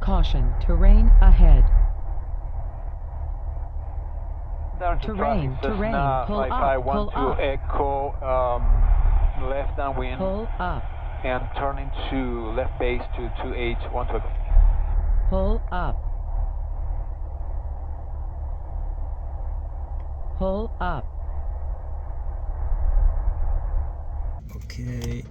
Caution, terrain ahead. Darrington Terrain, traffic, terrain, Cessna pull up, 5512 pull up. Echo, left downwind Pull up, and turning to left base to 2812. pull up. Pull up. Okay.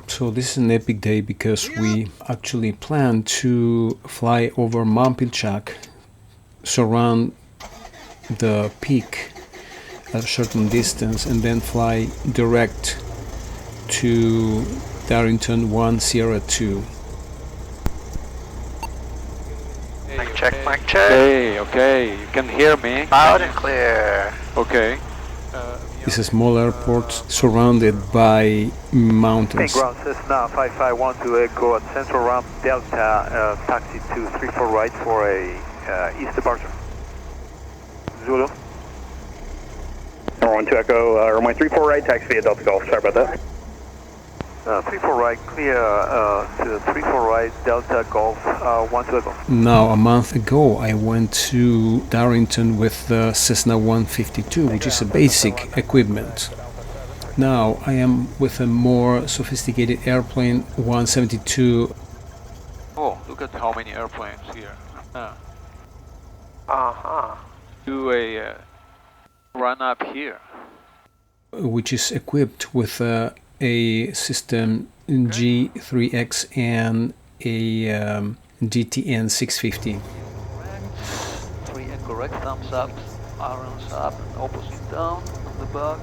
So this is an epic day because we actually plan to fly over Mount Pilchuck, surround the peak at a certain distance, and then fly direct to Darrington 1 Sierra 2. Mic check, mic check. Okay, you can hear me? Loud and clear. Okay. It's a small airport surrounded by mountains. Ground Cessna 5512 Echo at Central Ramp Delta, taxi to 34 right for a east departure. Zulu. 12 Echo, runway 34 right, taxi via Delta Golf. Sorry about that. 34 right, clear to 34 right, Delta Golf, 1 to Echo. Now, a month ago, I went to Darrington with the Cessna 152, which is a basic equipment. Now, I am with a more sophisticated airplane, 172. Oh, look at how many airplanes here. Uh-huh. Do a run up here. Which is equipped with a system G3X and a GTN 650. Three incorrect, thumbs up, arrows up, and opposite down on the back.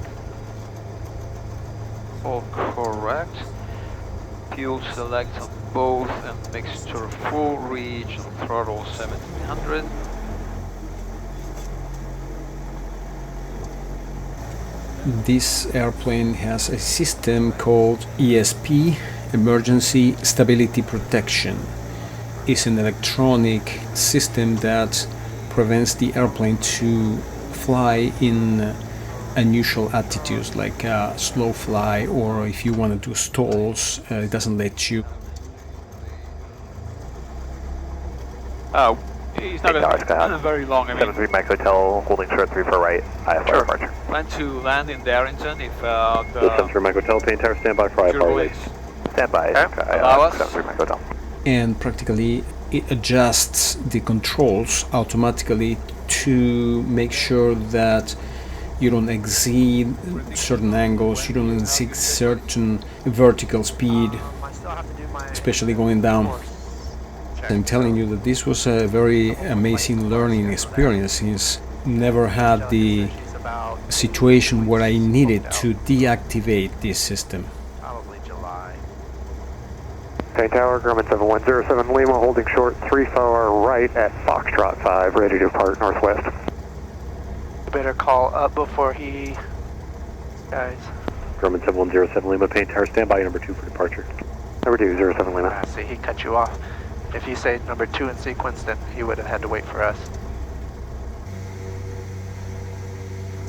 All correct. Fuel select on both and mixture full reach on throttle 1700. This airplane has a system called ESP, Emergency Stability Protection. It's an electronic system that prevents the airplane to fly in unusual attitudes, like slow fly, or if you want to do stalls, it doesn't let you. It's not a very long. I mean, 73 Mike Hotel, holding short 34 right, IFR departure. plan to land in Darrington if The the 73 Mike Hotel, Paine Tower, standby for IFR turbulence release. Standby, allow us. 73 Mike Hotel. And practically it adjusts the controls automatically to make sure that you don't exceed certain angles, you don't exceed certain vertical speed, especially going down. I'm telling you that this was a very amazing learning experience, since never had the situation where I needed to deactivate this system. Probably July. Paine Tower, Grumman 7107 Lima, holding short 34 right at Foxtrot 5, ready to depart northwest. You better call up before he... Guys. Grumman 7107 Lima, Paine Tower, standby number 2 for departure. Number 207 Lima. I see, he cut you off. If you say number 2 in sequence, then he would have had to wait for us.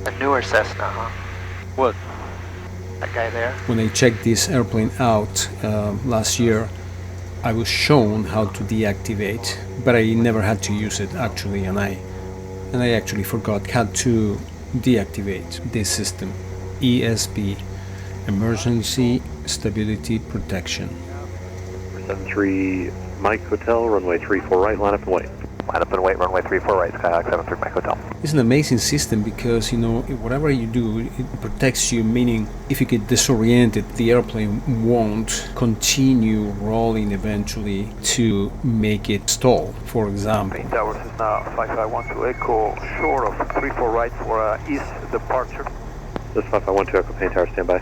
A newer Cessna, huh? What? That guy there? When I checked this airplane out last year, I was shown how to deactivate, but I never had to use it actually, and I actually forgot how to deactivate this system. ESP, Emergency Stability Protection. 73 Mike Hotel, runway 34 right, line up and wait. Line up and wait, runway 34 right, Skyhawk 73 Mike Hotel. It's an amazing system because, you know, whatever you do, it protects you, meaning if you get disoriented, the airplane won't continue rolling eventually to make it stall, for example. Paine Tower is now 5512 Echo, short of 34 right for east departure. This is 5512 Echo, Paine Tower, standby.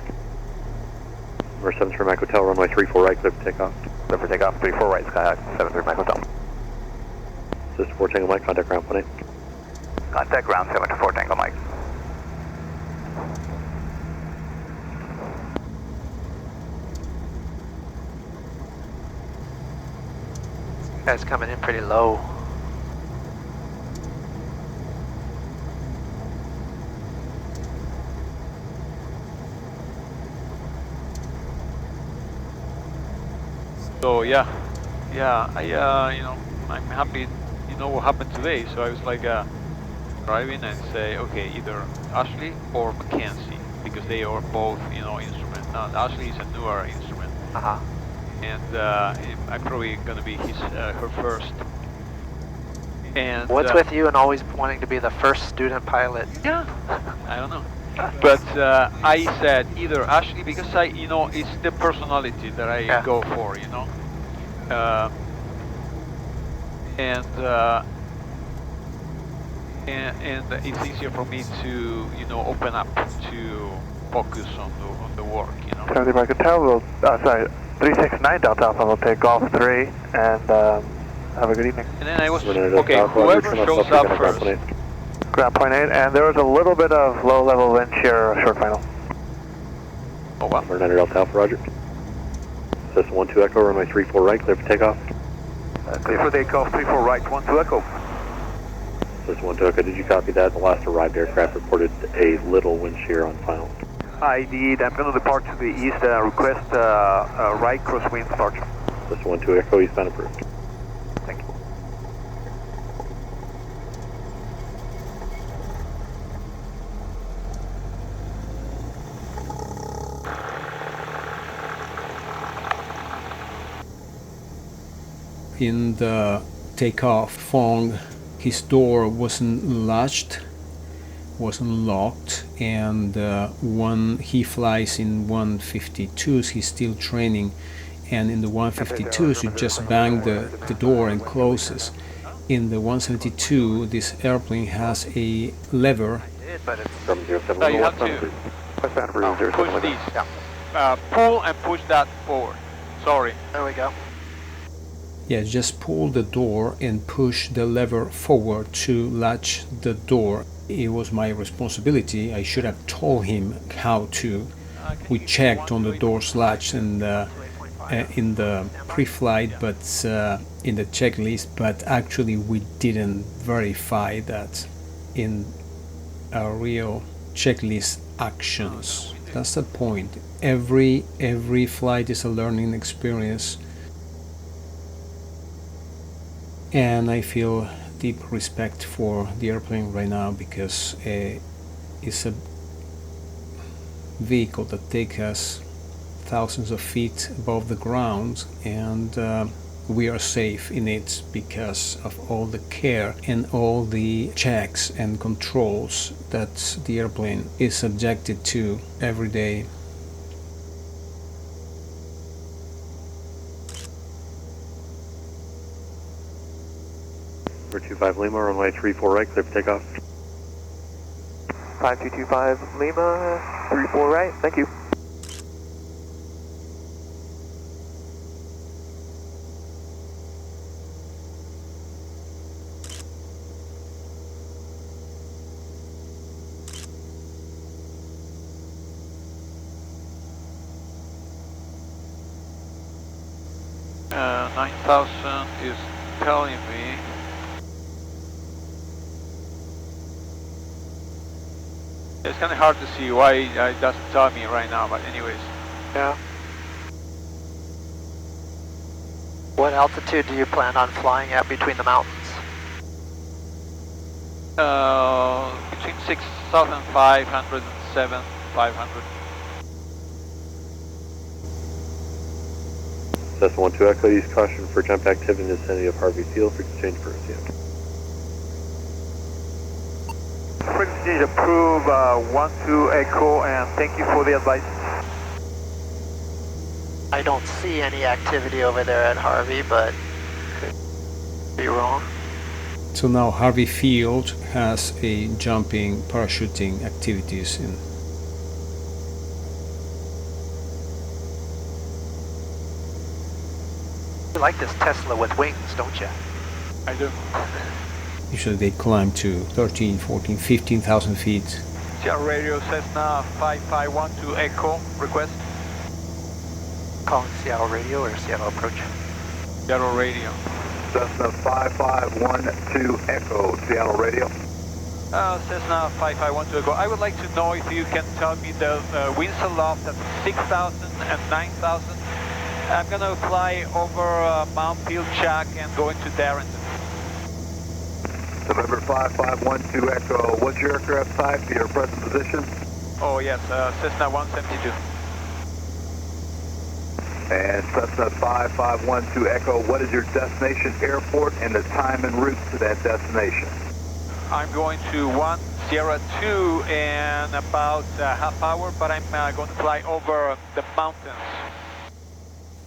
Number 73 Mike Hotel, runway 34 right, clear for takeoff. Clear for takeoff, 34 right, Skyhawk 73 Mike Hotel. System 4 Tango Mike, contact ground 18. Contact ground 74 Tango Mike. Guy's coming in pretty low. So yeah, I'm happy. You know what happened today, so I was like driving and say, okay, either Ashley or Mackenzie, because they are both, instrument. Now Ashley is a newer instrument, and I'm probably gonna be her first. And what's with you and always wanting to be the first student pilot? Yeah, I don't know. But I said either Ashley, because it's the personality that I go for, and it's easier for me to, open up to focus on the work, 70 Mike Hotel, we'll, 369 Delta Alpha will take off 3 and have a good evening. And then I was, okay, whoever shows up first. Ground point 8, and there was a little bit of low level wind shear, short final. Oh wow. 100 Delta Alpha, roger. Cessna 12 Echo, runway 34 right, clear for takeoff. Clear for takeoff, 34 right, 12 Echo. Cessna 12 Echo, did you copy that? The last arrived aircraft reported a little wind shear on final. I did. I'm going to depart to the east, request right crosswind departure. Cessna 12 Echo, eastbound approved. Thank you. In the takeoff, Phong, his door wasn't latched, wasn't locked, and when he flies in 152s, he's still training, and in the 152s, you just bang the door and closes. In the 172, this airplane has a lever. From 07 You have to push these. Pull and push that forward. Sorry. There we go. Yeah, just pull the door and push the lever forward to latch the door. It was my responsibility. I should have told him how to. We checked on the door's latch and in the pre-flight, but in the checklist, but actually we didn't verify that in our real checklist actions. That's the point. Every flight is a learning experience. And I feel deep respect for the airplane right now because it's a vehicle that takes us thousands of feet above the ground, and we are safe in it because of all the care and all the checks and controls that the airplane is subjected to every day. Number 25 Lima, runway 34 right, clear for takeoff. 5225 Lima, 34 right, thank you. Uh, 9,000 is telling me it's kind of hard to see why it doesn't tell me right now, but anyways. Yeah. What altitude do you plan on flying at between the mountains? Between 6,500 and 7,500. Cessna 12 Echo, use caution for jump activity in the vicinity of Harvey Field, frequency change per CM. Frequency change approved, 12 Echo, and thank you for the advice. I don't see any activity over there at Harvey, but could be wrong. So now Harvey Field has a jumping, parachuting activities in. You like this Tesla with wings, don't you? I do. Usually they climb to 13, 14, 15,000 feet. Seattle radio Cessna 5512 Echo, request. Calling Seattle radio or Seattle approach? Seattle radio. Cessna 5512 Echo, Seattle radio. Cessna 5512 Echo. I would like to know if you can tell me the winds aloft at 6,000 and 9,000 I'm gonna fly over Mount Pilchuck and going to Darrington. November 5512 Echo, what's your aircraft type, your present position? Oh yes, Cessna 172. And Cessna 5512 Echo, what is your destination airport and the time and route to that destination? I'm going to 102 in about a half hour, but I'm going to fly over the mountains.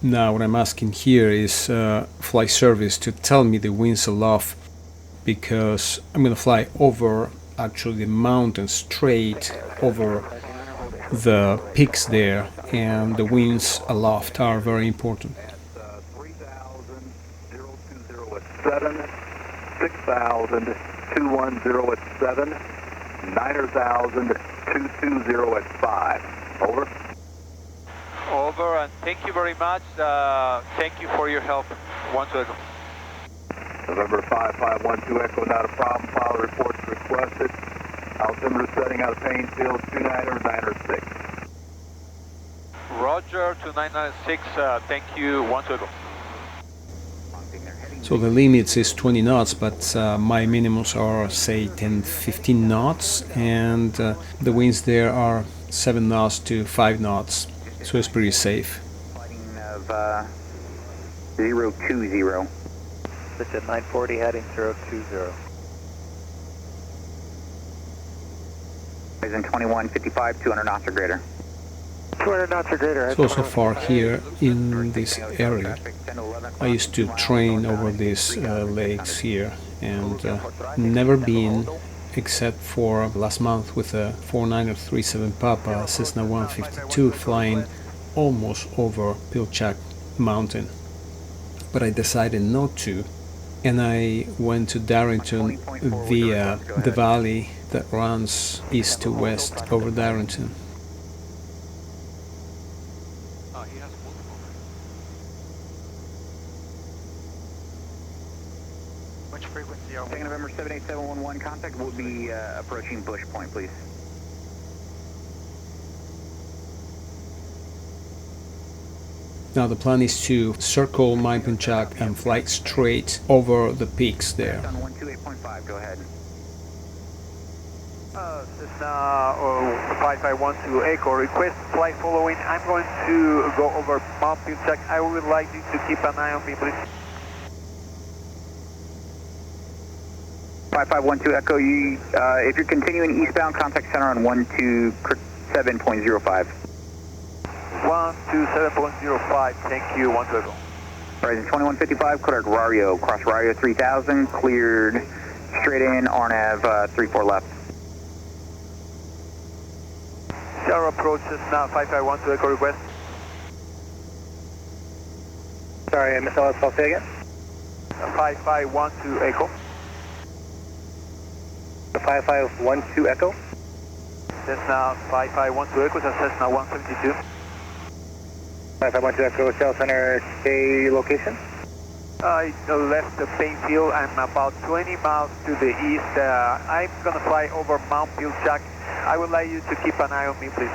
Now what I'm asking here is flight service to tell me the winds aloft, because I'm going to fly over actually the mountains, straight over the peaks there, and the winds aloft are very important. 3,000, 020 at 7, 6,000, 210 at 7, 9,000, 220 at 5. Over. Over, and thank you very much. Thank you for your help. 120. November 5512 Echo, not a problem. Pilot reports requested. Altimeter setting out of Paine Field, 29906. Roger, 2996. Thank you. 120. So the limits is 20 knots, but my minimums are say 10-15 knots, and the winds there are 7 knots to 5 knots, so it's pretty safe. Flighting of 020. This at 940 heading 020. Horizon 2155, 200 knots or greater. 200 knots or greater. So far here in this area, I used to train over these lakes here, and never been, except for last month with a 4937 Papa Cessna 152 flying almost over Pilchuck mountain. But I decided not to, and I went to Darrington via the valley that runs east to west over Darrington. He has multiple. Which frequency are we? Second November 78711, contact will be approaching Bush Point, please. Now the plan is to circle Mount Pilchuck and fly straight over the peaks there. On 128.5, go ahead. Cessna 5512 Echo, request flight following. I'm going to go over Mount Pilchuck. I would like you to keep an eye on me, please. 5512 Echo, if you're continuing eastbound, contact center on 127.05. 127.05, thank you, 120. Horizon 2155, clear Rario, cross Rario 3000, cleared straight in, RNAV 34 left. Sierra approach Cessna 5512 Echo request. Sorry, I missed all that, so I'll say again. 5512 Echo. 5512 Echo. Cessna 5512 Echo, that's Cessna 172. 5512 Echo, Cell Center, stay location. I left the Paine Field. I'm about 20 miles to the east. I'm going to fly over Mount Pilchuck. I would like you to keep an eye on me, please.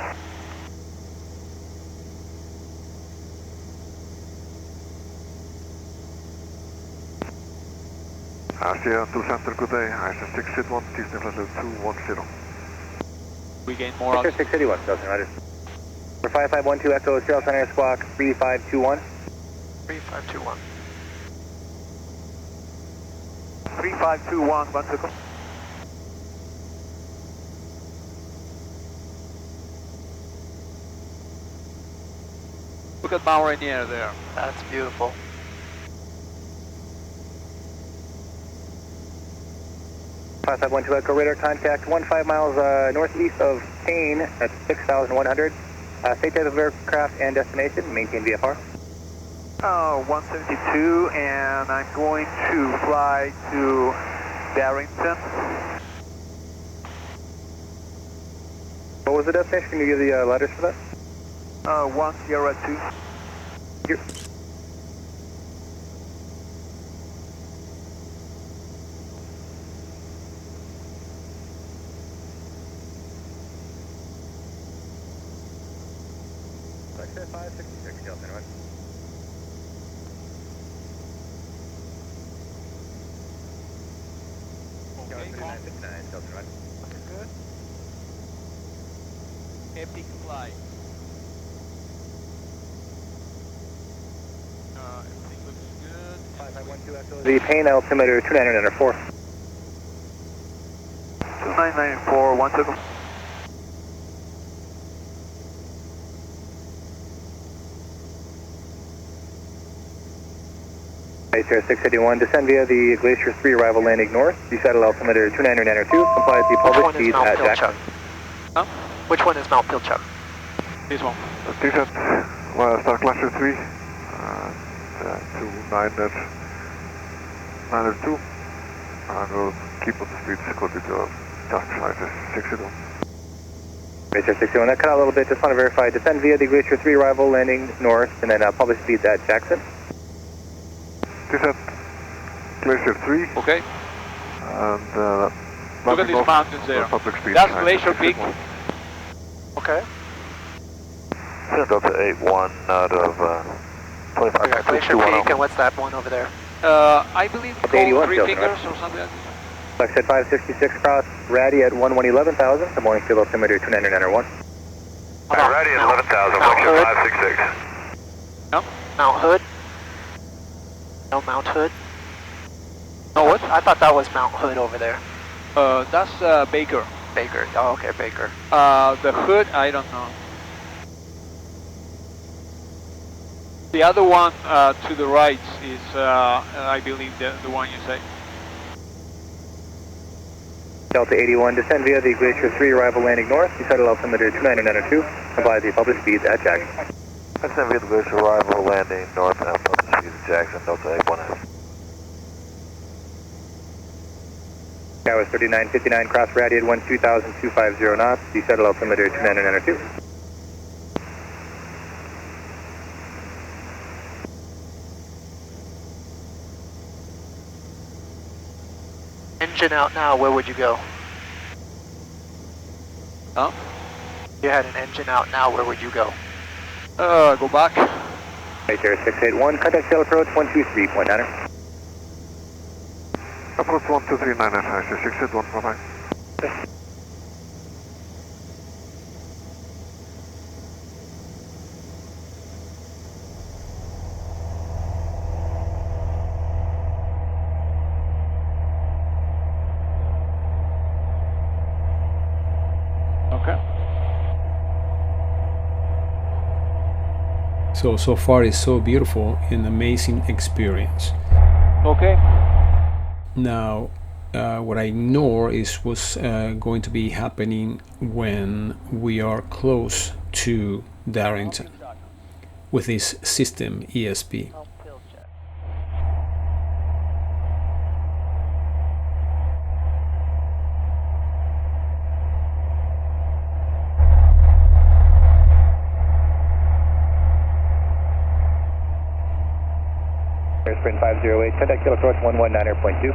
RCA to center, good day. ISS 681, Disney flight 210. We gain more out. 681, Cell Center, roger. For 5512 Echo, Cell Center, squawk 3521. 3521. 3521, 1 second. Look at Mount Rainier there. That's beautiful. Five 5512 Echo, radar contact 15 miles northeast of Paine at 6,100. State type of aircraft and destination, maintain VFR. 172, and I'm going to fly to Darrington. What was the destination? Can you give the letters for that? 102. Here. I said 566, Delta, right? Good. Epic flight. Everything looks good. The Paine altimeter 2994. 2994, 1 second. Air 681, descend via the Glacier 3 arrival landing north. Descended altimeter 2992. Comply with the Which public one is speed Mount at Pilchuck? Jackson. Huh? Which one is Mount Pilchuck? This one. Descent, start Glacier 3, to 902, and we'll keep on the speed according to task flight 681. Glacier 61, that cut out a little bit. Just want to verify. Descend via the Glacier 3 arrival landing north, and then public speed at Jackson. Descent, Glacier 3, Okay. and Look at these mountains there. public speed. That's Glacier Peak. Okay. Delta 81 out of 25. We got Glacier Peak, and what's that one over there? I believe it's called 81 Three still, Fingers right? or something like that. Flex at 566 cross, Ratty at 11,000. The morning field altimeter 2991. Ready at 11,000, Mount Hood. 566. Mount Hood? No Mount Hood? No, what? I thought that was Mount Hood over there. That's Baker. Baker. Oh, okay, Baker. The Hood, I don't know. The other one to the right is, I believe, the one you say. Delta 81, descend via the Glacier 3 arrival landing north. Descended altimeter 2992. Comply with the public speed at Jackson. Descend via the Glacier arrival landing north and public speed at Jackson, Delta 81. Tower 3959, cross Ratty at 12,250 knots. Descended altimeter 2992. Engine out now, where would you go? Huh? If you had an engine out now, where would you go? Go back. Air 681, contact sail approach 123.9. Approach 1239, 681, bye-bye. Okay. So far it's so beautiful, an amazing experience. Okay. Now, what I ignore is what's going to be happening when we are close to Darrington with this system ESP. Sprint 508, contact sail approach 119.2.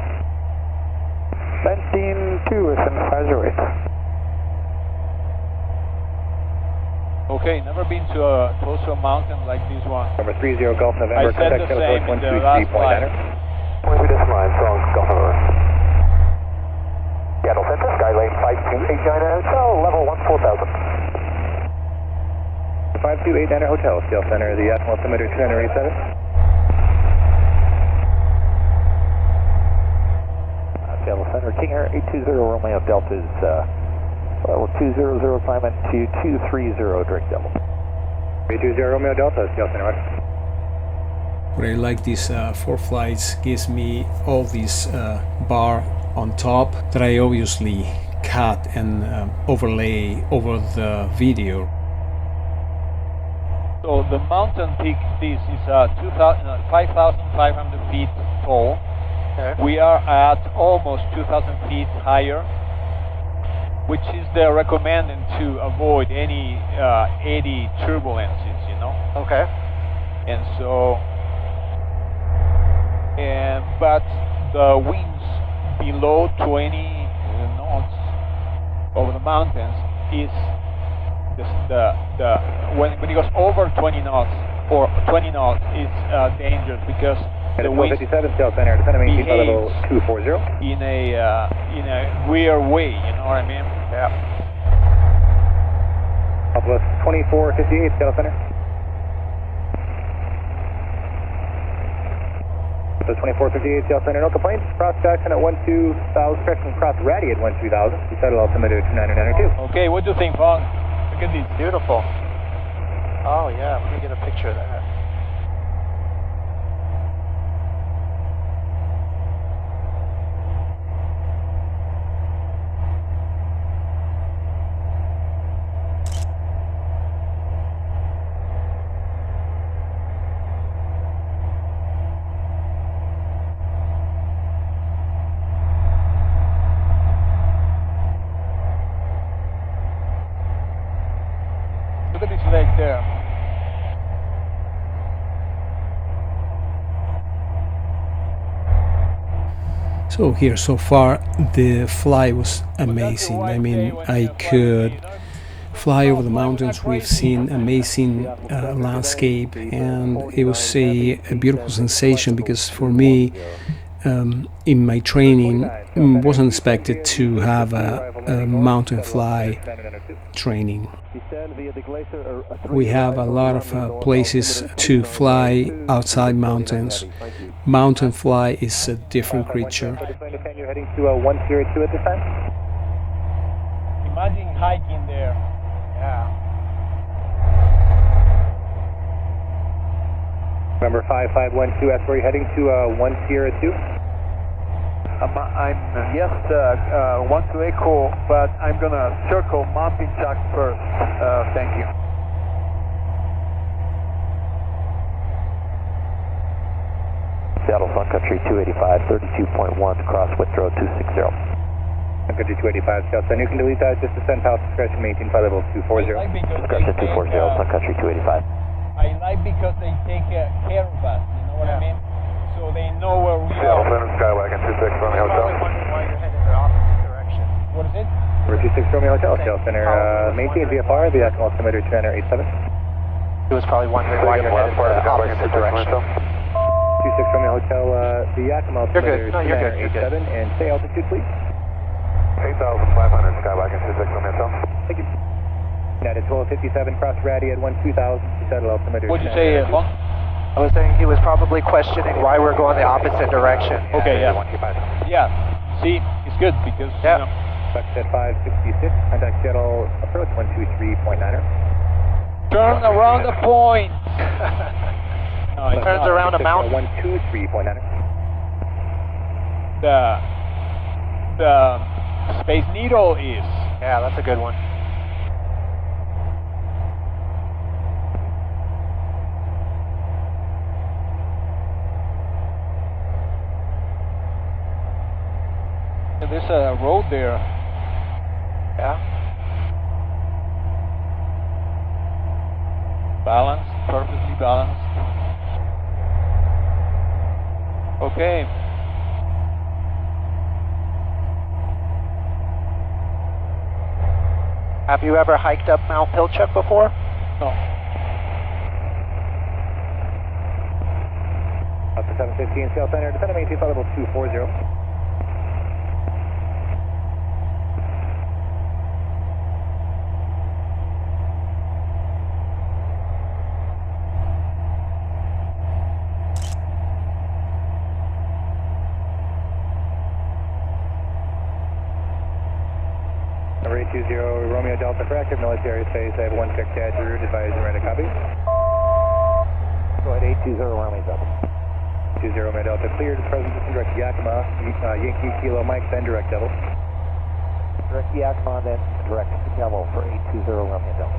192 with 508. Okay, never been to close to a mountain like this one. Number 30 Gulf November, I said contact the sail same approach in the last flight. 123.9. 129, strong, Gulf November. Seattle Center, Skylane 5289 Hotel, level 14,000. 5289 Hotel, Seattle Center, the altimeter 287. Seattle Center, King Air 820 Romeo Delta is level 200 climb into 230 direct Delta. 820 Romeo Delta, Seattle Center. What I like these 4 flights gives me all this bar on top that I obviously cut and overlay over the video. So the mountain peak, this is 5,500 feet tall. Okay. We are at almost 2,000 feet higher, which is the recommended to avoid any eddy turbulences, you know. Okay. And so, but the winds below 20 knots over the mountains is when it goes over 20 knots or 20 knots is dangerous because the winds 57, South Center, descend and maintain flight level 240. in a weird way, you know what I mean? Yeah. Southwest 2458, South Center. So 2458, South Center, no complaints. Cross Jackson at 12,000, correction, cross Ratty at 12,000. We settled altimeter 29902. Okay, what do you think, Phong? Look at this. Beautiful. Oh yeah, let me get a picture of that. Look at this leg there. So here, so far, the fly was amazing. I mean, I could fly over the mountains. We've seen amazing landscape, and it was a beautiful sensation because for me, in my training, wasn't expected to have a mountain fly training. We have a lot of places to fly outside mountains. Mountain fly is a different creature. You're heading to 102 at this time? Imagine hiking there. Yeah. Number 5512, that's where you're heading to 102? I'm yes, 1 to echo, but I'm gonna circle Mount Pilchuck first. Thank you. Seattle Sun Country 285, 32.1, cross Withrow 260. Sun Country 285, South Sun. You can delete that, just descend house discretion, maintain flight level 240. Discretion 240, Sun Country 285. I like because they take care of us, you know what I mean? So they know where we Seattle are. Center, Skywagon 26 Romeo Hotel. Why you're headed the opposite direction. What is it? Number 26 Romeo Hotel, South Center. Maintain VFR, the Yakima altimeter 287. He was probably wondering why you're headed the opposite direction. 26 Romeo Hotel, the Yakima altimeter No, you're good, you're good. 287, and stay altitude, please. 8,500, Skywagon 26 Romeo Hotel. Thank you. United 1257, cross Ratty at 12,000, settle altimeter. What'd you say, Phong? I was saying he was probably questioning why we're going the opposite direction. Okay, yeah. Yeah, see, it's good because, Yeah. you know, At 566, contact shuttle approach 123.9er. turn around the point. No, it's Turns not. around a mountain. 123.9er. The Space Needle is. Yeah, that's a good one. There's a road there. Yeah. Balanced, perfectly balanced. Okay. Have you ever hiked up Mount Pilchuck before? No. Up to 715, South Center, descend and maintain flight level 240. Number 820, Romeo Delta for active military space. I have one check to add your route, advising ready copy. Go ahead, 820, Romeo Delta. 20 Romeo Delta, cleared, present distance direct Yakima, Yankee Kilo Mike, then direct Devil. Direct Yakima, then direct Devil for 820 Romeo Delta.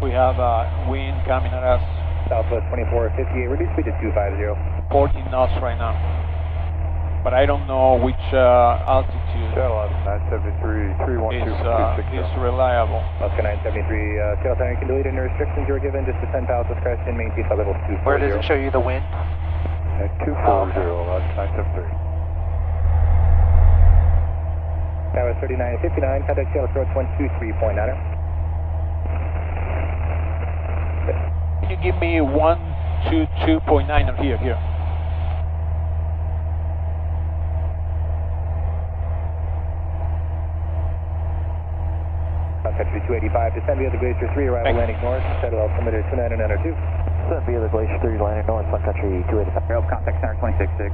We have wind coming at us, Southwest 2458, reduce speed to 250. 14 knots right now. But I don't know which altitude Seattle 973, 312, is reliable. Alaska 973, Seattle Center, you can delete any restrictions you were given, just descend house discretion, maintain flight level 240. Where does it show you the wind? 240, last 973. Tower 3959, contact tail approach 123.9er. Can you give me 122.9 here? Country 285, descend via the Glacier 3, arrival landing north, settle altimeter 2992. Descend via the Glacier 3, landing north, Sun Country 285. Rail contact center 266.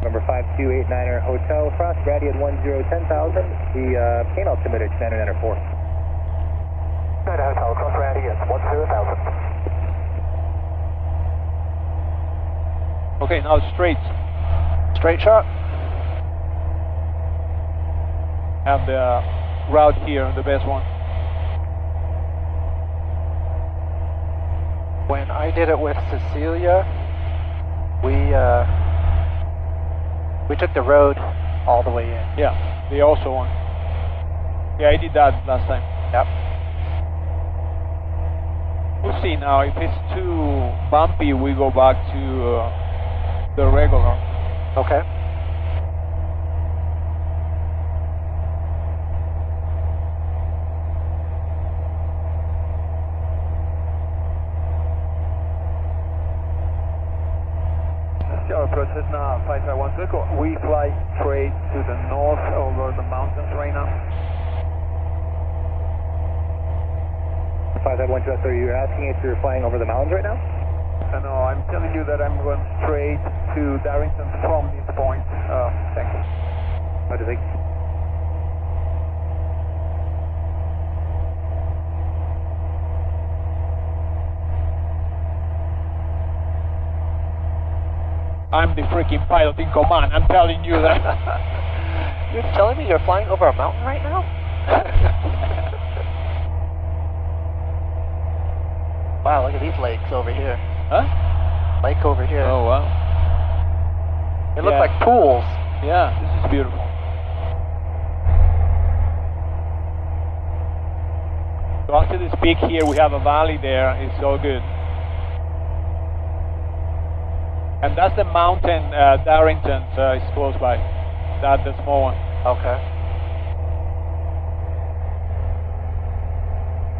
Number 5289er Hotel, Frost ready at 1010,000. The Paine altimeter 994. Hotel, cross ready at 10,000. Okay, now straight. Straight shot. And the route here, the best one. When I did it with Cecilia, we took the road all the way in. Yeah, the also one. Yeah, I did that last time. Yep. We'll see now. If it's too bumpy, we go back to the regular. Okay. Approach Cessna 551 Circle. We fly straight to the north over the mountains right now. 551 so you're asking if you're flying over the mountains right now? No, I'm telling you that I'm going straight to Darrington from this point. Thank you. What do you think? I'm the freaking pilot in command, I'm telling you that. You're telling me you're flying over a mountain right now? Wow, look at these lakes over here. Huh? Lake over here. Oh, wow. They look Yeah. like pools. Yeah, this is beautiful. So after this peak here, we have a valley there. It's so good. And that's the mountain Darrington is close by. That's the small one. Okay.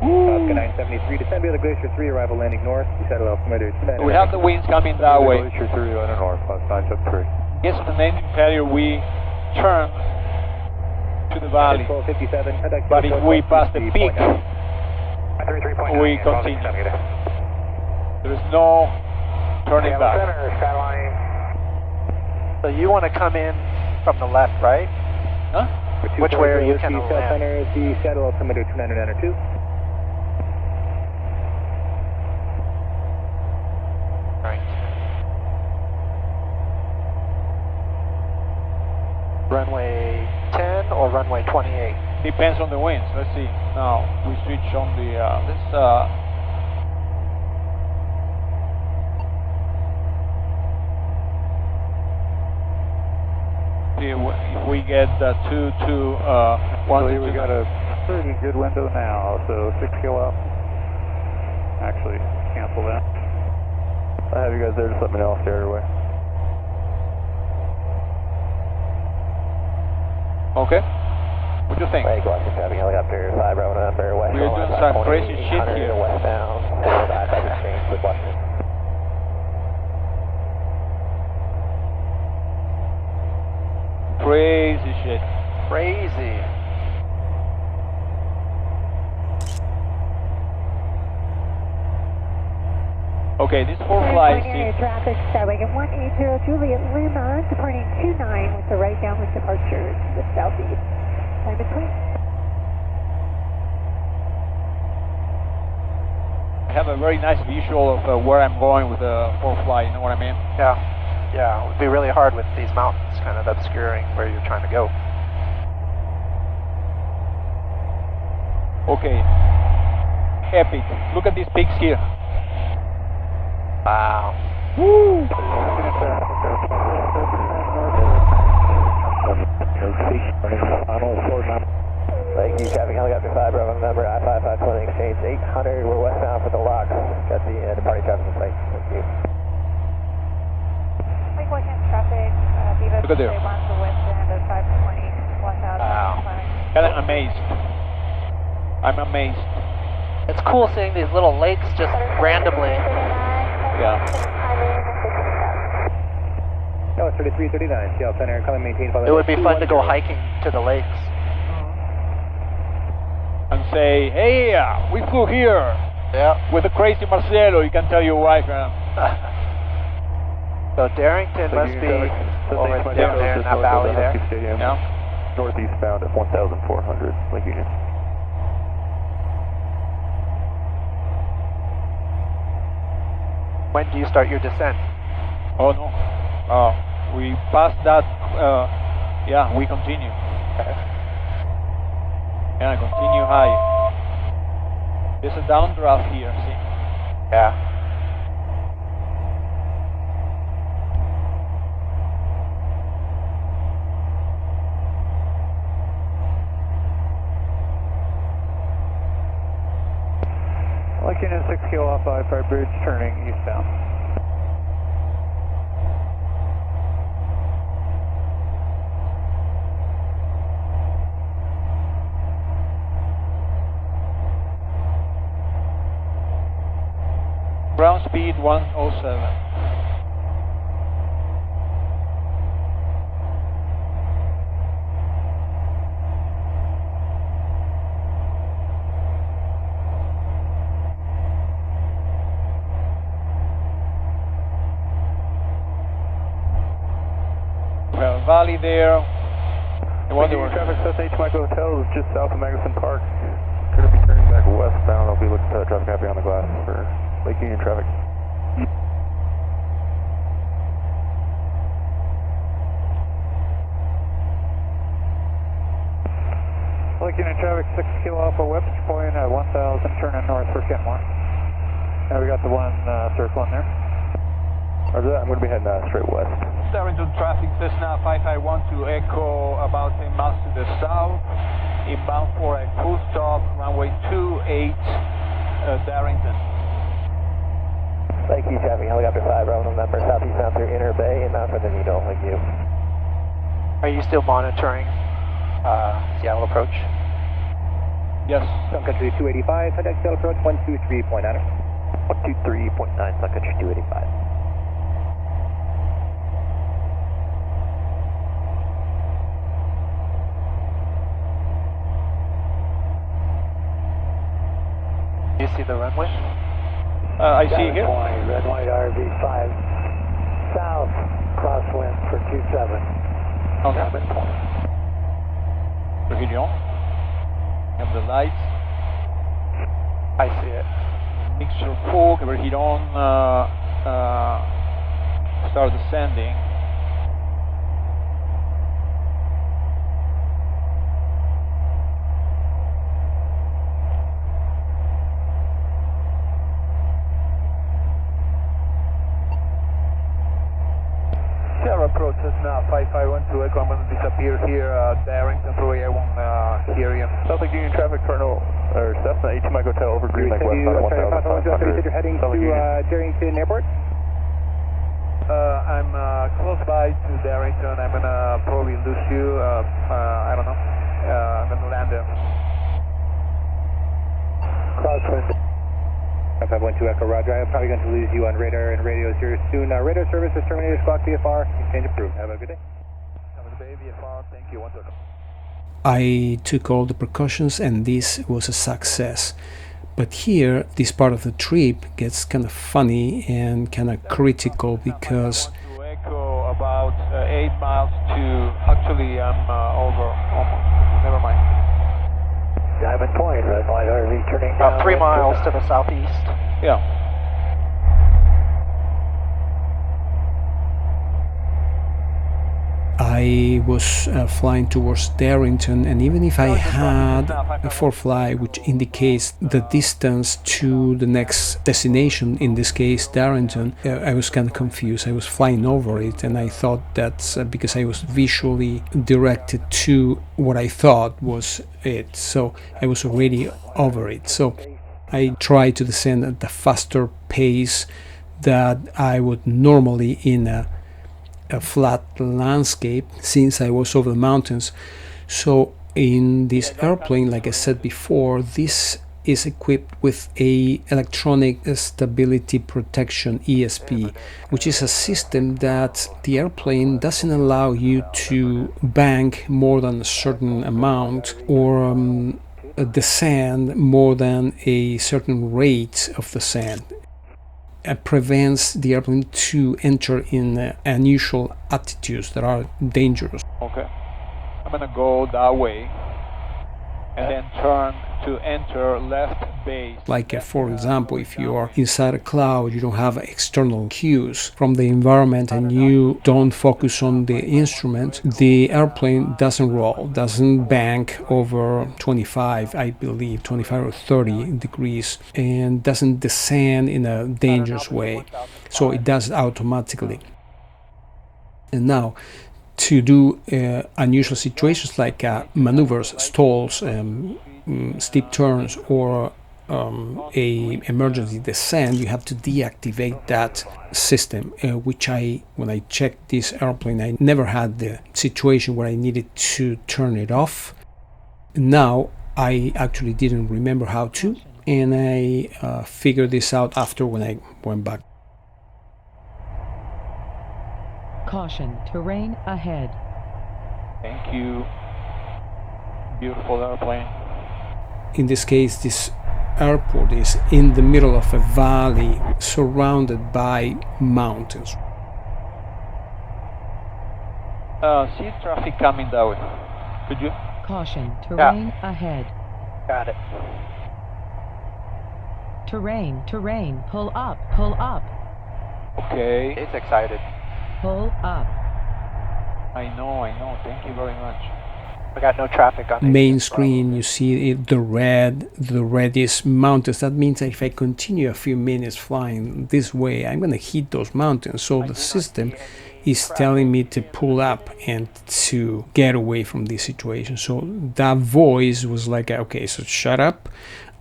Alaska 973, descend via the Glacier 3, arrival landing north, you settle altimeter 29. We have the winds coming that way. Glacier 3, landing north, last 973. Yes, the landing failure, we turn to the valley. 1257, contact But if we pass the peak, 33.9. we continue. There is no turning back. So you want to come in from the left, right? Huh? Which way are you kind of land? center, the settle altimeter 2992. Right. Runway 10 or runway 28? Depends on the winds. Let's see. Now we switch on the if we get 2 to 1 Actually, we got a pretty good window now, so 6 kilo. Actually, cancel that. I have you guys there, just let me know if they're away. Okay. What do you think? Hey, Gloucester Traffic Helicopter 5 Bravo number west. We're doing some crazy shit here. Westbound, exchange with Washington. Crazy shit. Crazy. Okay, this for flight. Traffic, Skywagon 180 Juliet Lima, departing 29 with the right downwind departure to the southeast. Time is clear. I have a very nice visual of where I'm going with the for flight, you know what I mean? Yeah, it would be really hard with these mountains kind of obscuring where you're trying to go. Okay. Epic. Look at these peaks here. Wow. Woo! Thank you, traffic helicopter 5, Bravo number I-5520 exchange 800, we're westbound for the locks. Got the departing traffic in sight. Thank you. Lake Washington traffic, Viva Look at there. on the west end of 520, 1000. Wow. Kind of amazed. I'm amazed. It's cool seeing these little lakes just randomly. Yeah. No, it's 3339, Seattle Center, come and maintain. It would be fun to go hiking to the lakes. And say, hey, we flew here Yeah. with the crazy Marcelo. You can tell your wife. So Darrington must be over down there in that valley there. Yeah. Northeast bound at 1,400, Lake Union. When do you start your descent? Oh no. We passed that. Yeah, we continue. Yeah, continue high. There's a downdraft here, see? Yeah. Lake Union 6 kilo off I-5 bridge, turning eastbound. Ground speed 107. We have a valley there. I wonder where. Traffic Cessna H Mike Hotel is just south of Magnuson Park. Going to be turning back westbound. I'll be looking at traffic happy on the glass for Lake Union traffic. Lake Union traffic 6 kilo Alpha Webster Point at 1,000, turning north for Kenmore. Now we got the one circling there. Roger that, I'm going to be heading straight west. Darrington traffic, Cessna 551 to Echo, about 10 miles to the south, inbound for a full stop, runway 28, Darrington. Thank you, traffic helicopter 5, Bravo number southeast bound through Inner Bay and bound for the Needle. Thank you. Are you still monitoring Seattle approach? Yes. Sun Country 285, contact Seattle approach 123.9. 123.9, Sun Country 285. Do you see the runway? I see here. Red white RV5 south crosswind for 27. Okay. Réunion. And the lights. I see it. Mixture fog, Réunion, start descending. Sierra approach is now 5512 Echo. I'm going to disappear here, Darrington Thruway. I won't hear you. South Lake Union traffic, Colonel, or Cessna H Mike Hotel over Green Lake West, 1,500. You're heading to Darrington Airport? I'm close by to Darrington. I'm going to probably lose you. I don't know. I'm going to land there. Crosswind. 512 Echo, Roger. I'm probably going to lose you on radar and radios here soon. Radar service is terminated. Squawk VFR. Exchange approved. Have a good day. Have a good day, VFR. Thank you. 1 2. I took all the precautions and this was a success. But here, this part of the trip gets kind of funny and kind of critical because I want to echo about 8 miles to, actually I'm over, almost, never mind. Diamond Point, red light RV turning About 3 miles to the southeast. Yeah. I was flying towards Darrington, and even if I had a forefly, which indicates the distance to the next destination, in this case Darrington, I was kind of confused. I was flying over it, and I thought that's because I was visually directed to what I thought was it, so I was already over it. So I tried to descend at the faster pace that I would normally in a flat landscape, since I was over the mountains. So in this airplane, like I said before, this is equipped with a electronic stability protection, ESP, which is a system that the airplane doesn't allow you to bank more than a certain amount or descend more than a certain rate of descent. Prevents the airplane to enter in unusual attitudes that are dangerous. Okay. I'm gonna go that way and then turn to enter left base. Like for example, if you are inside a cloud, you don't have external cues from the environment and you don't focus on the instrument, the airplane doesn't roll, doesn't bank over 25, I believe, 25 or 30 degrees, and doesn't descend in a dangerous way. So it does automatically. And now, to do unusual situations like maneuvers, stalls, steep turns, or a emergency descent, you have to deactivate that system, which when I checked this airplane, I never had the situation where I needed to turn it off. Now I actually didn't remember how to, and I figured this out after when I went back. Caution, terrain ahead. Thank you. Beautiful airplane. In this case, this airport is in the middle of a valley surrounded by mountains. See traffic coming that way. Could you? Caution, terrain ahead. Got it. Terrain, pull up. Okay. It's excited. Pull up. I know. Thank you very much. We got no traffic on the Main screen, you see the red is mountains. That means that if I continue a few minutes flying this way, I'm going to hit those mountains. So the system is telling me to pull up and to get away from this situation. So that voice was like, okay, so shut up.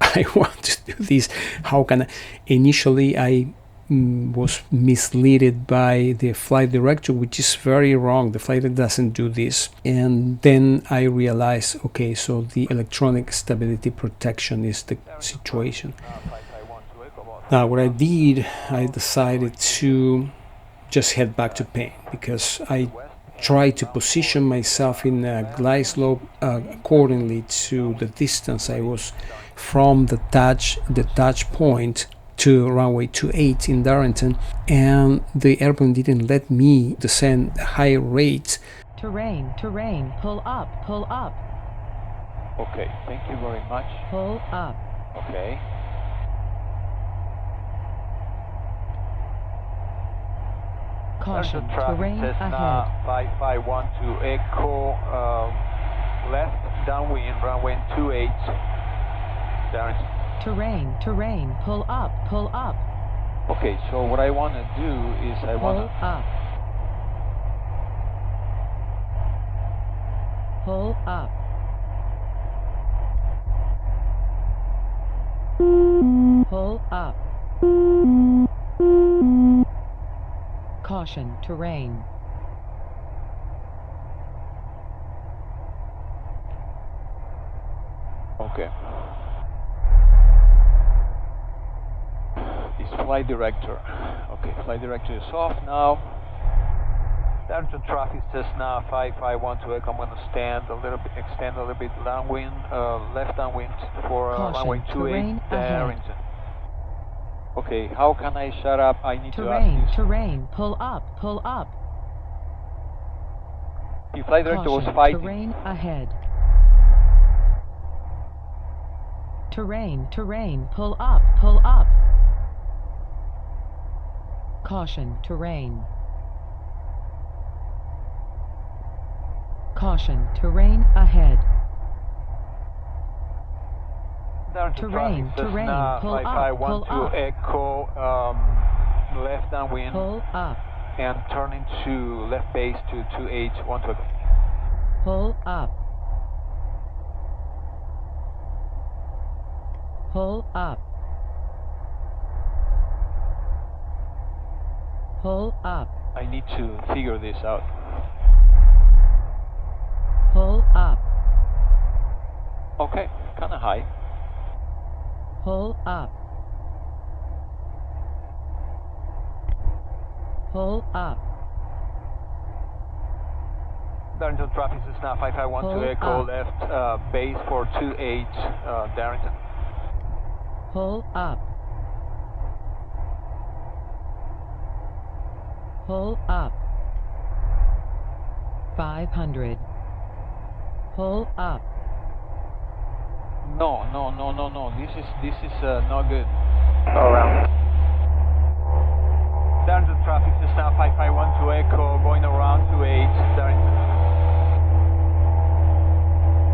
I want to do this. How can I? Initially, I was misled by the flight director, which is very wrong. The flight director doesn't do this. And then I realized, okay, so the electronic stability protection is the situation. Now what I did, I decided to just head back to Paine, because I tried to position myself in a glide slope accordingly to the distance I was from the touch point to runway 28 in Darrington, and the airplane didn't let me descend at a high rate. Terrain, pull up. Okay, thank you very much. Pull up. Okay. Caution, There's a traffic terrain Cessna ahead. 5512 Echo left downwind runway 28 Darrington. Terrain, pull up. Okay, so what I want to do is I want to... Pull up. Pull up. Caution, terrain. Okay. This flight director. Okay, flight director is off now. Darrington traffic, Cessna 5512 Echo. I'm going to extend a little bit downwind, left downwind for runway 28 Darrington. Okay, how can I shut up? I need to ask you. Terrain, pull up, pull up. The flight director was fighting. Terrain ahead. Terrain, pull up, pull up. Caution, terrain. Caution, terrain ahead. Terrain, pull up, pull up. Echo, left downwind. Pull up. And turning to left base to 2812. Pull up. Pull up. Pull up. I need to figure this out. Pull up. Okay, kind of high. Pull up. Pull up. Darrington traffic is now 5512 Echo left base for 28 Darrington. Pull up. Pull up. 500. Pull up. No. This is not good. Go around. Darrington traffic is now 5512 Echo going around to 8 Darrington.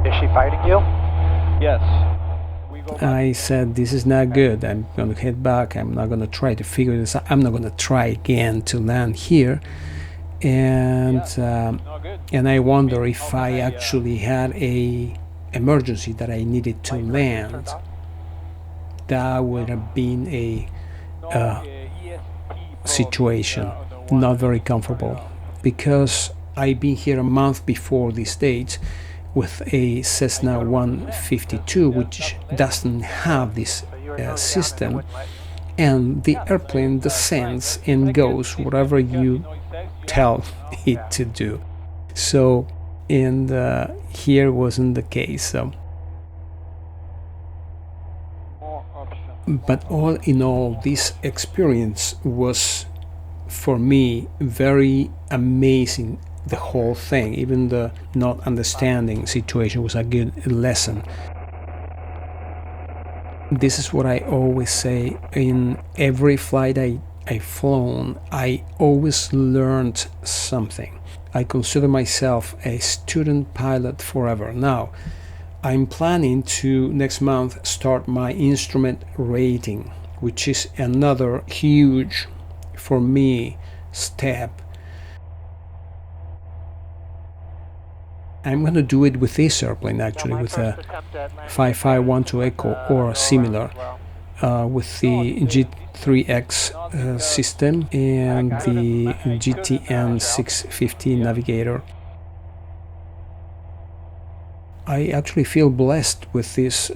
Is she fighting you? Yes. I said this is not good. I'm going to head back. I'm not going to try to figure this out. I'm not going to try again to land here. And I wonder if I actually had a emergency that I needed to land. That would have been a situation not very comfortable, because I've been here a month before this date with a Cessna 152, which doesn't have this system, and the airplane descends and goes wherever you tell it to do. So, and here wasn't the case. So, but all in all, this experience was for me very amazing. The whole thing, even the not understanding situation, was a good lesson. This is what I always say in every flight I've flown. I always learned something. I consider myself a student pilot forever. Now, I'm planning to next month start my instrument rating, which is another huge, for me, step. I'm going to do it with this airplane, actually, with a 5512 Echo or similar, with the G3X system and the GTN 650 Navigator. I actually feel blessed with this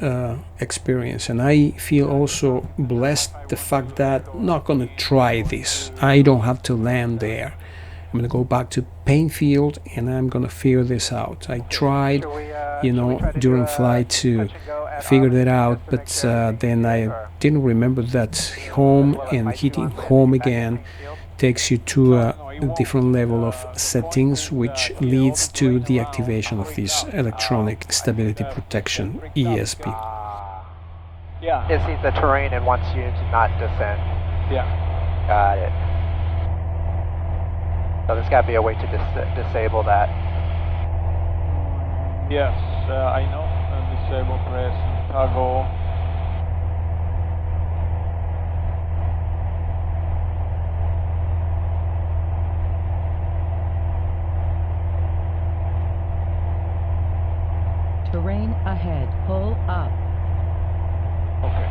experience, and I feel also blessed the fact that I'm not going to try this. I don't have to land there. I'm going to go back to Paine Field and I'm going to figure this out. I tried, during flight to figure that out, but then I didn't remember that home and hitting home again takes you to a different level of settings, which leads to the activation of this electronic stability protection, ESP. Yeah. It sees the terrain and wants you to not descend. Yeah. Got it. So there's got to be a way to disable that. Yes, I know. Disable, press, toggle. Terrain ahead, pull up. Okay.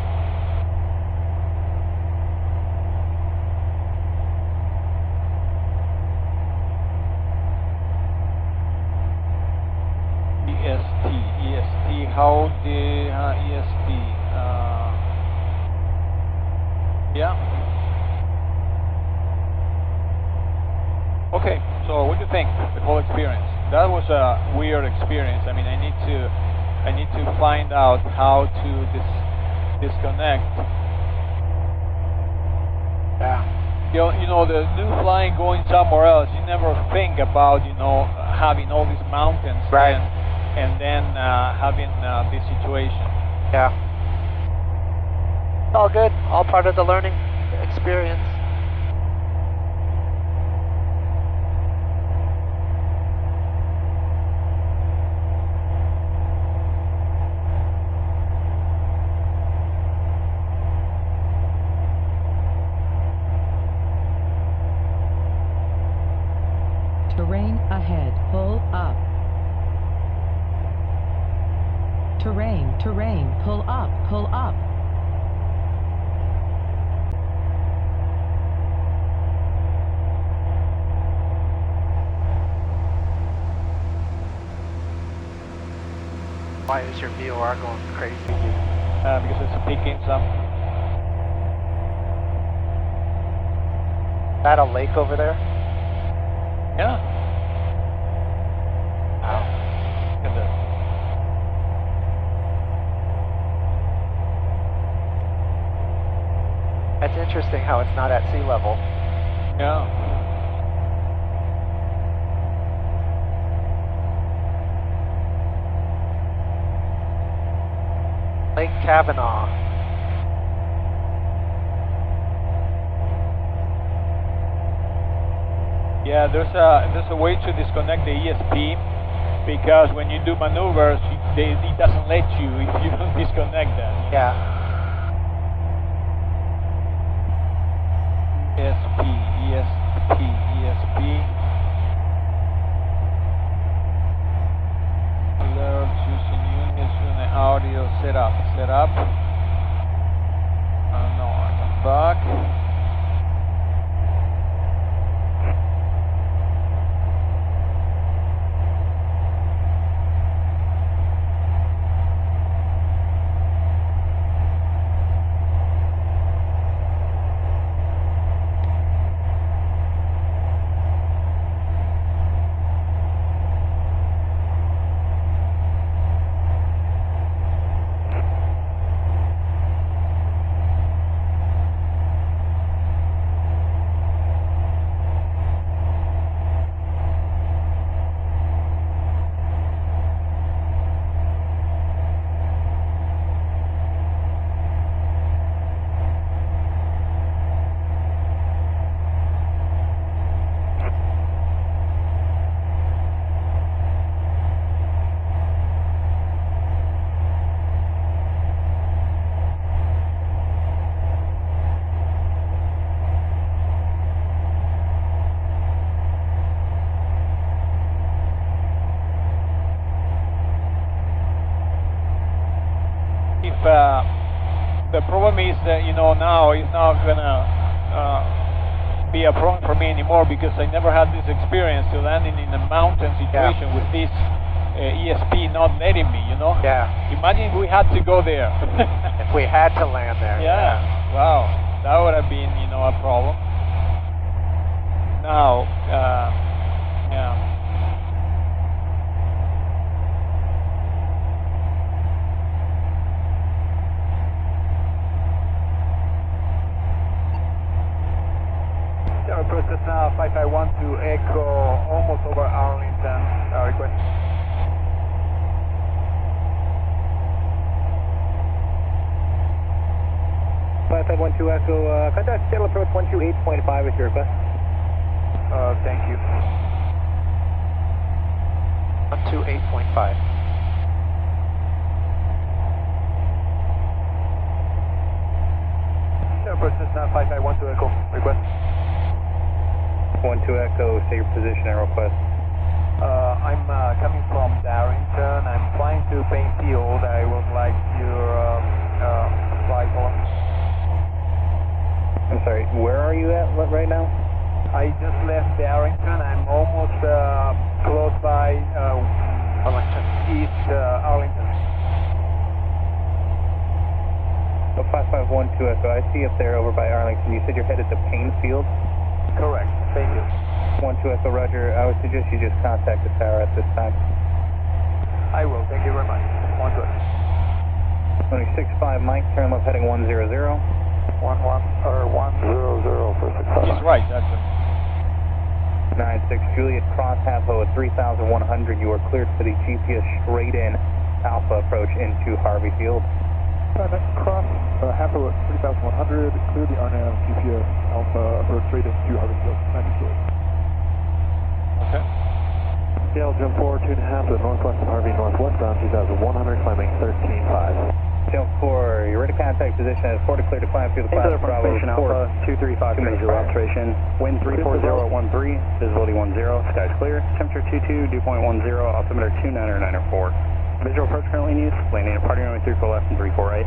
EST, how the EST, yeah. Okay, So what do you think? The whole experience? That was a weird experience. I mean, I need to find out how to disconnect. Yeah. You know, the new flying going somewhere else. You never think about having all these mountains, right? And then having this situation. Yeah. All good. All part of the learning experience. Terrain ahead, pull up. Terrain, pull up, pull up. Why is your VOR going crazy? Because it's peaking some. Is that a lake over there? Yeah. Wow. Look at this. That's interesting how it's not at sea level. Yeah. Lake Kavanaugh. Yeah, there's a way to disconnect the ESP, because when you do maneuvers, it doesn't let you if you don't disconnect that. Yeah. ESP. Alert using units in the audio setup. No, I'm back. The problem is that now it's not gonna be a problem for me anymore, because I never had this experience to landing in a mountain situation with this ESP not letting me. Yeah. Imagine if we had to go there. If we had to land there. Yeah. Wow, that would have been a problem. Now, yeah. Cessna 551 to Echo, almost over Arlington, request. $5512 Echo, contact shuttle approach 128.5 with your request. Thank you. 128.5. Cessna 5512 Echo, request. 12 Echo, state your position and request. I'm coming from Darrington. I'm flying to Paine Field. I would like your flight along. I'm sorry, where are you at right now? I just left Darrington. I'm almost close by Arlington. East Arlington. So 5512 Echo, I see up there over by Arlington. You said you're headed to Paine Field? Correct. Thank you. 12 Echo Roger. I would suggest you just contact the tower at this time. I will, thank you very much. 65 Mike, turn left heading 100. 100 for 65. He's right, actually. 96 Juliet, cross half low at 3,100. You are cleared for the GPS straight in Alpha approach into Harvey Field. Cross half low at 3,100. Clear the RNAV GPS Alpha approach straight into Harvey Field. 94. Okay. Dale, jump forward 2.5 to the northwest of Harvey, northwestbound 2,100, climbing 13.5. Dale 4, you're ready to contact position at 4 to clear to climb through the class Bravo. Alpha 235 visual observation. Wind 340 at 13, visibility 10, skies clear. Temperature 22, dew point 10, altimeter 29 or 904. Visual approach currently in use, landing at party runway 34 left and 34 right.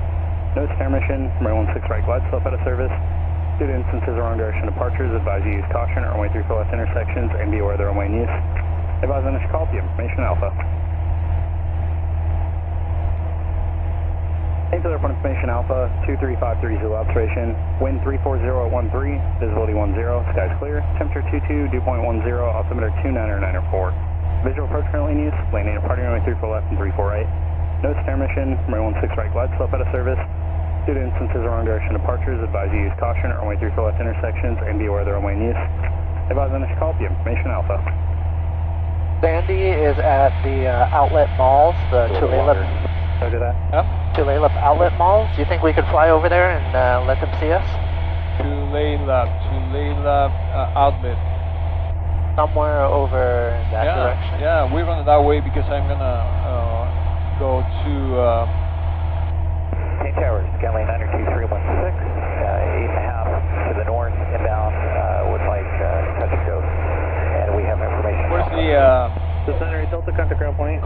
Notes intermission, runway 16 right, glide slope out of service. Due to instances of wrong direction departures, advise you use caution at runway 34 left intersections and be aware of the runway in use. Advise on this call, the information Alpha. Angular for information Alpha, 2353 Zulu observation. Wind 340 at 13, visibility 10, skies clear. Temperature 22, dew point 10, altimeter 29 or 904. Visual approach currently in use, landing at party runway 34 left and 34 right. Notes intermission, runway 16 right, glide slope out of service. Due to instances of wrong direction departures, advise you use caution at runway 34 left intersections and be aware of the runway in use. Advise on this call, the information Alpha. Sandy is at the outlet malls, the Tulalip. Roger that. Yep. Tulalip outlet malls. Do you think we could fly over there and let them see us? Tulalip outlet. Somewhere over in that direction. Yeah, we're running that way because I'm gonna go to. Paine Towers, Skyline 92316, 8.5 to the north, inbound, would like touch and go. And we have information. Where's the Cessna Delta, contact ground point.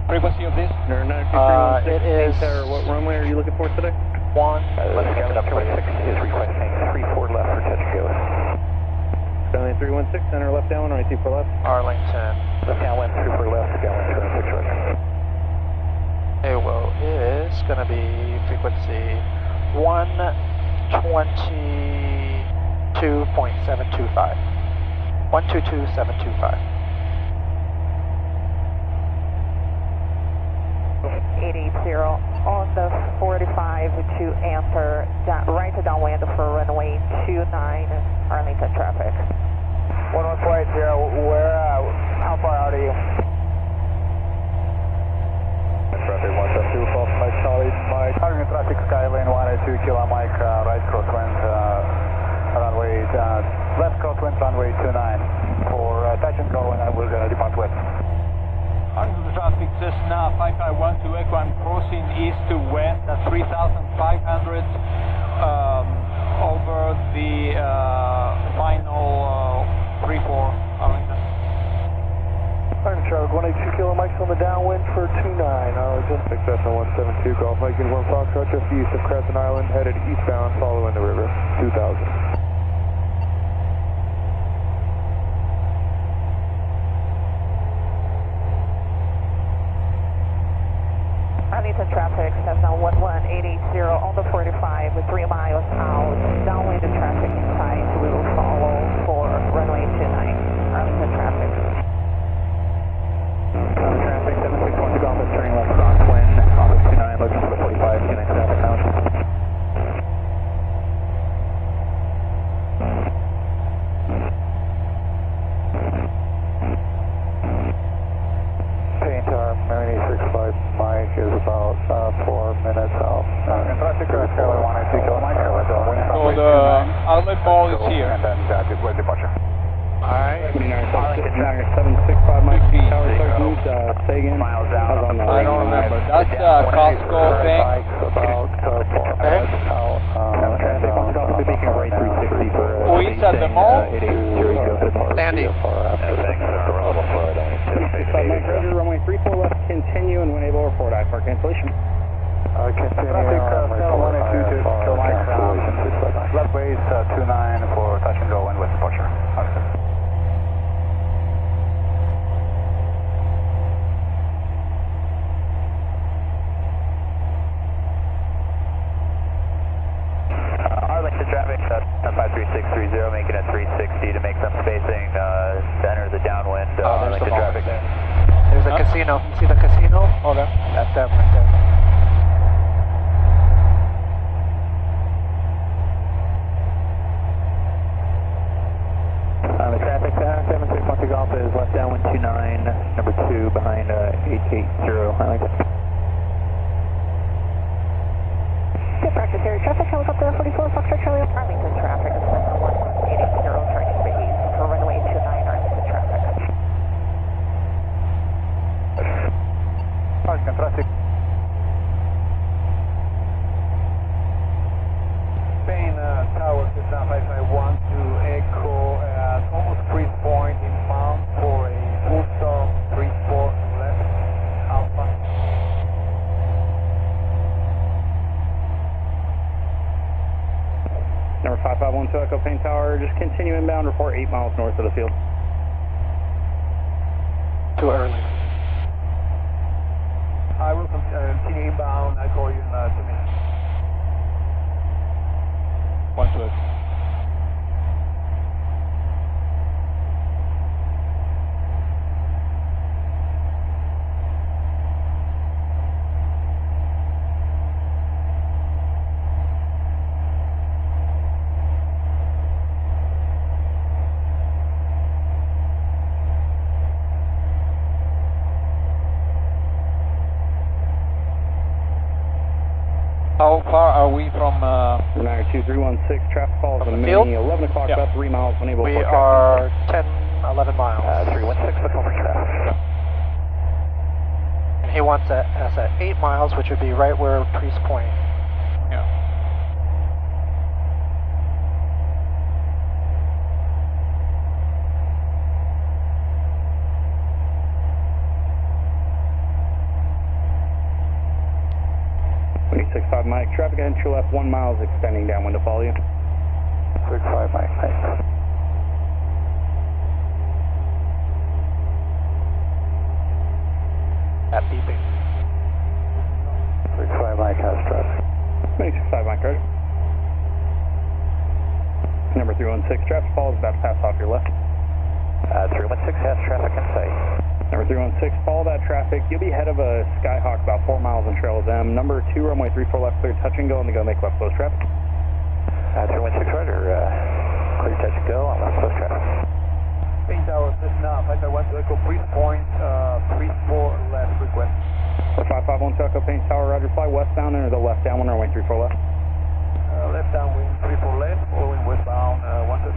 frequency of this? It is. What runway are you looking for today? Let's Skyline 316 is requesting 34 left for touch and go. Skyline 316, center left down, right 24 left. Arlington. Left downwind, 34 left, Skyline 216 Roger. AWO is going to be frequency 122.725. 122.725. 880 on the 45 to answer right to downwind for runway 29 Arlington traffic. 11480, how far out are you? Traffic 172, false Mike Charlie, Mike. Target traffic Skyline 182, Kilo Mike, right crosswind, runway, left crosswind, runway 29 for touch and go, and we're going to depart west. Target the traffic Cessna 5512 Echo. I'm crossing east to west at 3,500 over the final 34 Arlington. Target Charlie 182, Kilo Mike's on the downwind for 29, Arlington. Cessna 172, Golf Mike, Uniform Foxtrot, just east of Crescent Island, headed eastbound, following the river, 2000. Arlington traffic, Cessna 11880 on the 45 with 3 miles out. Downwind traffic inside. We will follow for runway 29. Arlington traffic. Traffic 7612 Golf is turning left crosswind, office 29, looking for the 45, 29 traffic now. Paine Tower, 965 Mike is about 4 minutes out. Traffic Skyline 182, Kilo Mike, So the outlet ball is here. and then just wait departure. Alright. Arlington traffic 765 Mike, tower start news, say again. Miles out. I don't remember. That's Costco thing. About 4 minutes out. Who is at the mall? Sandy. Mike Roger, runway 34 left, continue, and when able, report IFR cancellation. Traffic Skyline 182 to Kilo Mike, left base 29 for touch and go and west departure. Arlington traffic, 5360, making a 360 to make I'm spacing to enter the downwind there's the traffic. there. There's a casino. You see the casino? Okay. That's them right there. The traffic 73 Golf is left downwind 29, number 2 behind 880 Arlington. Good practice area traffic, helicopter 44 Foxtrot Charlie Arlington traffic is Cessna 1880 turning to the east for runway 29 Arlington traffic. Arlington traffic. Paine Tower Cessna 551 to echo at almost freeze point in Mount for a full stop 34 left Alpha. Number 5512 Echo Paine Tower, just continue inbound, report 8 miles north of the field. Too early. I will continue inbound, I'll call you in 2 minutes. 112. How far are we from? 92316, traffic calls From in the field? Mini, 11 o'clock, Yeah. about 3 miles, unable We to are 10, 11 miles. 316, look over traffic. And he wants us at 8 miles, which would be right where Priest Point. Yeah. Five Mike, traffic ahead to your left 1 mile is extending downwind to follow you. 65 Mike, thanks. At beeping. 65 Mike has traffic. 65 Mike, right? Number 316, traffic falls about to pass off your left. 316 has traffic in sight. Number 316, follow that traffic. You'll be ahead of a Skyhawk about 4 miles on trail of them. Number 2, runway 34 left, clear touch and go, and then go make left close traffic. 316 roger, clear touch and go on left close traffic. Paine Tower Cessna 551 to echo freeze point 34 left request. 5512 Echo Paine Tower, roger, fly westbound, enter the left downwind, runway 34 left. Left downwind 34 left, following westbound 130.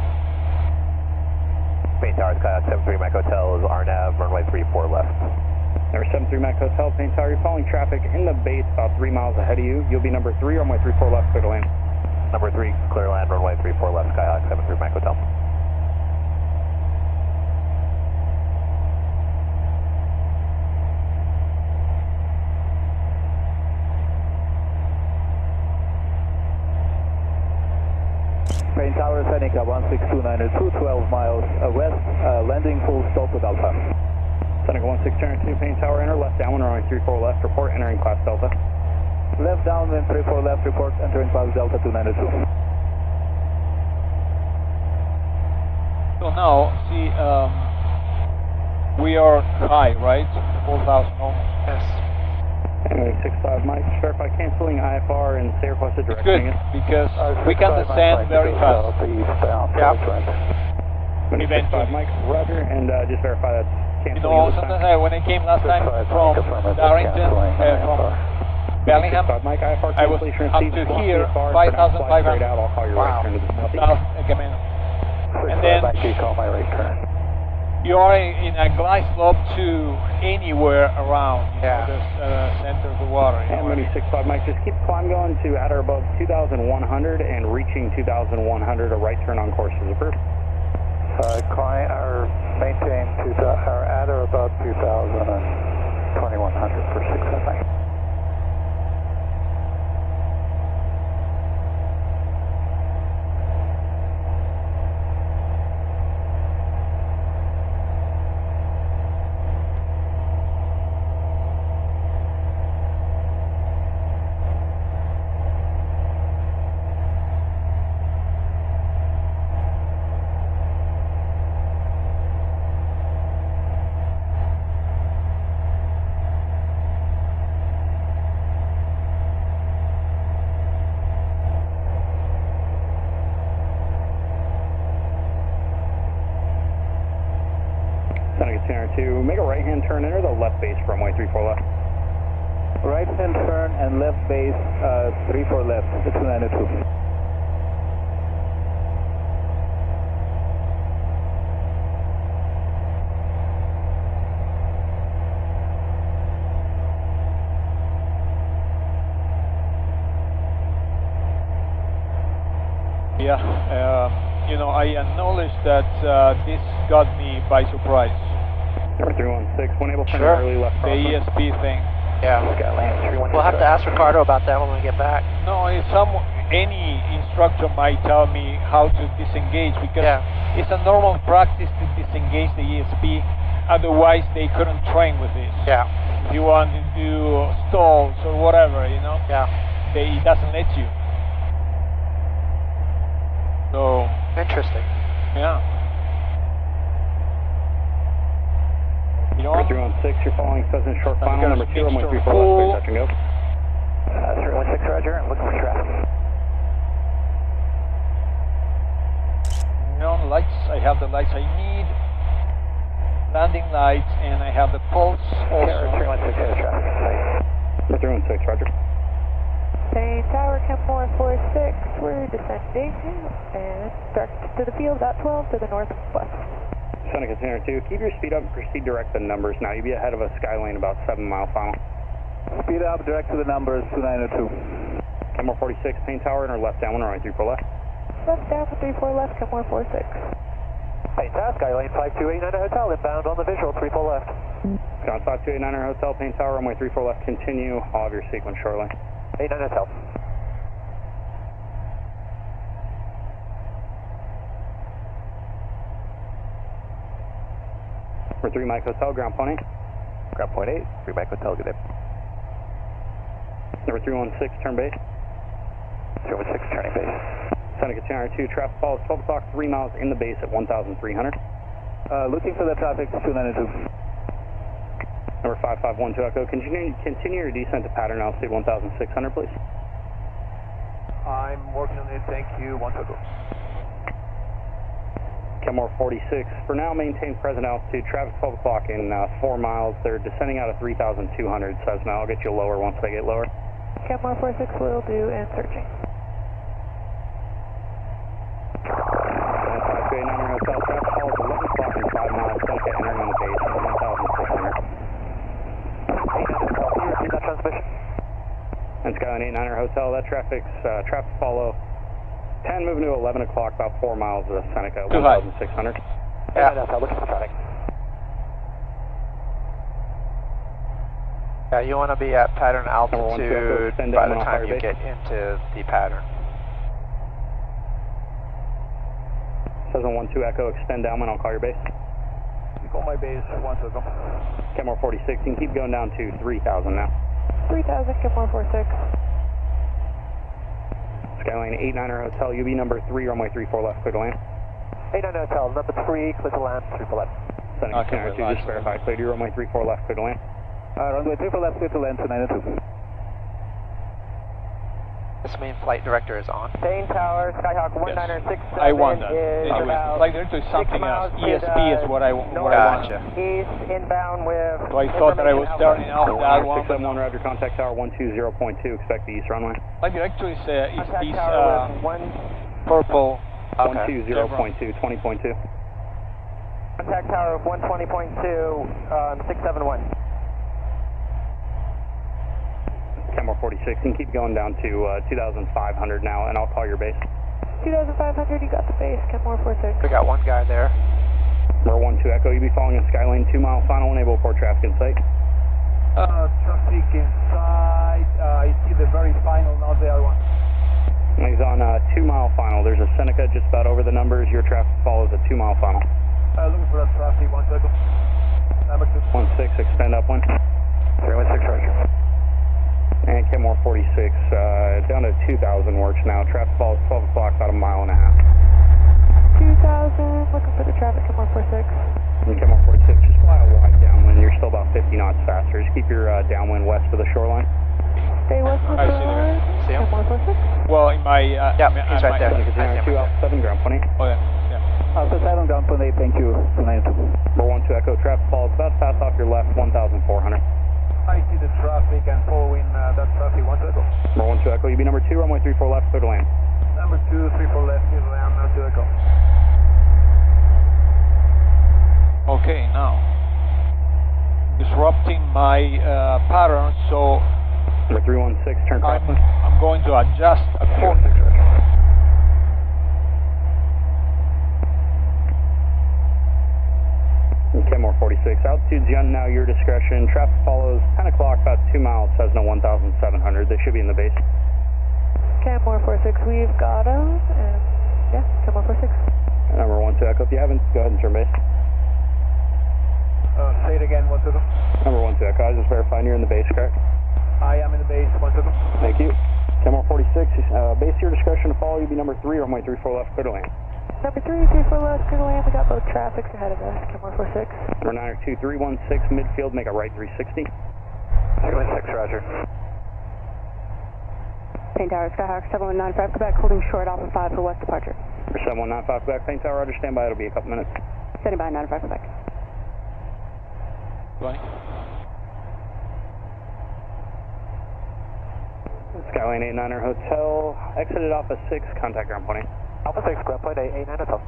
Paine Tower, Skyhawk 73 Mike Hotel is RNAV, runway 34 left. Number 73 Mike Hotel, Paine Tower, you're following traffic in the base about 3 miles ahead of you. You'll be number 3, runway 34 left, clear to land. Number 3, clear land, runway 34 left, Skyhawk 73 Mike Hotel. Paine Tower, Seneca 16292, 12 miles west, landing full stop with Alpha. Seneca 1622, Paine Tower, enter left downwind, runway 34 left, report entering class Delta. Left downwind 34 left, report entering class Delta 292. So now, see, we are high, right? 4,000 almost. Yes. Anyway, 65 Mike, verify canceling IFR and say requested It's direction good, again. because we can descend very fast. Yeah. Eventually. 65 Mike, roger, and just verify that's You canceling. know, sometimes when I came last time from Darrington, from Bellingham, 65 Mike, IFR I was cancellation up received, to block here, VFR, for now, fly 5,500. straight out, I'll call your right turn to the southeast. South Camino. And then call my right turn. you are in a glide slope to anywhere around, you Yeah. know, the center of the water. You know And what I maybe mean? 65 Mike, just keep climb going to at or above 2,100 and reaching 2,100, a right turn on course is approved. Climb or maintain or at or above 2,000 and 2,100 for 6 2, make a right-hand turn, enter the left base, runway 34 left. Right-hand turn and left base, 34 left, 2902. Yeah, you know, I acknowledge that this got me by surprise. Number 316, when able to turn Sure. early left The crosswind. ESP thing. Yeah. We'll have to ask Ricardo about that when we get back. No, any instructor might tell me how to disengage because Yeah. it's a normal practice to disengage the ESP. Otherwise, they couldn't train with this. Yeah. If you want to do stalls or whatever, you know, Yeah. it doesn't let you. So, Interesting. yeah. You know, Number 316, you're following Cessna short I'm final, gonna number 2, make runway sure 34 full. left, clear, touch and go. 316, roger, I'm looking for traffic. neon lights, I have the lights I need. Landing lights, and I have the pulse also. 316, traffic. Number 316, roger. Paine Tower, Kenmore 46, we're descending and direct to the field, at 12 to the northwest. Seneca Center 2, keep your speed up and proceed direct to the numbers. Now you'll be ahead of a Skylane about 7 mile final. Speed up, direct to the numbers, 2902. Kenmore 46, Paine Tower, enter left downwind, runway 34 left. Left down for 34 left, Kenmore 46. Paine Tower, Skylane 5289 Hotel, inbound on the visual, 34 left. Skyline 5289 Hotel, Paine Tower, runway 34 left, continue. I'll have your sequence shortly. 89 Hotel. Number 3 Mike Hotel, ground point 8. Ground point 8, 3 Mike Hotel, good day. Number 316, turn base. 316, turning base. Seneca Center 2, traffic follows 12 o'clock, 3 miles in the base at 1,300. Looking for the traffic, 292. Number 5512 Echo, continue your descent to pattern altitude 1,600, please. I'm working on it, thank you, 1 to go. Kenmore 46, for now maintain present altitude, traffic 12 o'clock in 4 miles. They're descending out of 3,200 Cessna. I'll get you lower once they get lower. Kenmore 46 will do and searching. 5289 Hotel, traffic follows 11 o'clock in 5 miles. Seneca entering on the base at 1,600. 89 Hotel, can you repeat that transmission? And Skyline 89 Hotel, that traffic follow 10, moving to 11 o'clock, about 4 miles of Seneca, 1,600. Yeah, Hotel, looking for traffic. Yeah, you want to be at pattern altitude by the time you get into the pattern. Cessna 12 Echo, extend downwind, I'll call your base. You call my base, 1 to go. Kenmore 46, you can keep going down to 3,000 now. 3000, Kenmore 46. Skyline 89 Hotel, UB number 3, runway 34 left, clear to land. 89 Hotel, number 3, clear to land, 34 left. Seneca Center 2, just verify, clear to your runway 34 left, clear to land. Runway 34 left, clear to land, 292. This means flight director is on. Paine Tower, Skyhawk 1967 I want that. is about Like there's something 6 miles else. to ESP the is what I want. Gotcha. East, inbound with... So I thought that I was starting off that one. 671, roger, contact tower 120.2, expect the east runway. Like director is Contact these tower with 1... purple. 120.2, 20.2. Contact tower of 120.2, 671. Kenmore 46, and keep going down to 2,500 now, and I'll call your base. 2500, you got the base, Kenmore 46. We got one guy there. Number 12 Echo, you'll be following a Skylane 2 mile final, enable port traffic in sight. Traffic inside, I see the very final, not the other one. And he's on a 2 mile final. There's a Seneca just about over the numbers. Your traffic follows a 2 mile final. Looking for that traffic, 1 second. 16, extend upwind. 316, roger. And Kenmore 46, down to 2,000 works now. Traffic follows 12 o'clock, about a mile and a half. 2000, looking for the traffic, Kenmore 46. And Kenmore 46, just fly a wide downwind. You're still about 50 knots faster. Just keep your downwind west of the shoreline. Stay west of the shoreline, See him? Kenmore 46. Well, in my Yeah, he's right there. Seneca 2 Alpha 7, ground 20. Oh yeah, yeah. Alpha 7, ground point 8, thank you, 292. Number 12 Echo, traffic falls about to pass off your left, 1,400. I see the traffic and following that traffic, 1 to Echo. Number 12 Echo, you be number 2, runway 34 left, clear to land. Number 2, 34 left, clear to land, 2 Echo. Okay, now disrupting my pattern, so Number 316, turn crossing. I'm going to adjust accordingly. Kenmore 46, altitude's now your discretion. Traffic follows 10 o'clock, about 2 miles, Cessna 1700. They should be in the base. Kenmore 46, we've got them, and yeah, Kenmore 46. Number 12 Echo, if you haven't, go ahead and turn base. Say it again, 1 to Echo. Number 12 Echo, I was just verifying you're in the base, correct? I am in the base, 1 to Echo. Thank you. Kenmore 46, base your discretion to follow, you be number 3, runway 34 left, clear to land. Number 3, 34 left, clear to land. We got both traffics ahead of us. Kenmore 46. Number 92316, midfield, make a right 360. 316, roger. Paine Tower, Skyhawk 7195, Quebec, holding short Alpha 5 for west departure. For 7195 Quebec, Paine Tower, roger, stand by, it'll be a couple minutes. Standing by 95 Quebec. Right. Skyline 89er Hotel, exited Alpha 6, contact ground point 8. Alpha 6, ground point 8, 89 Hotel.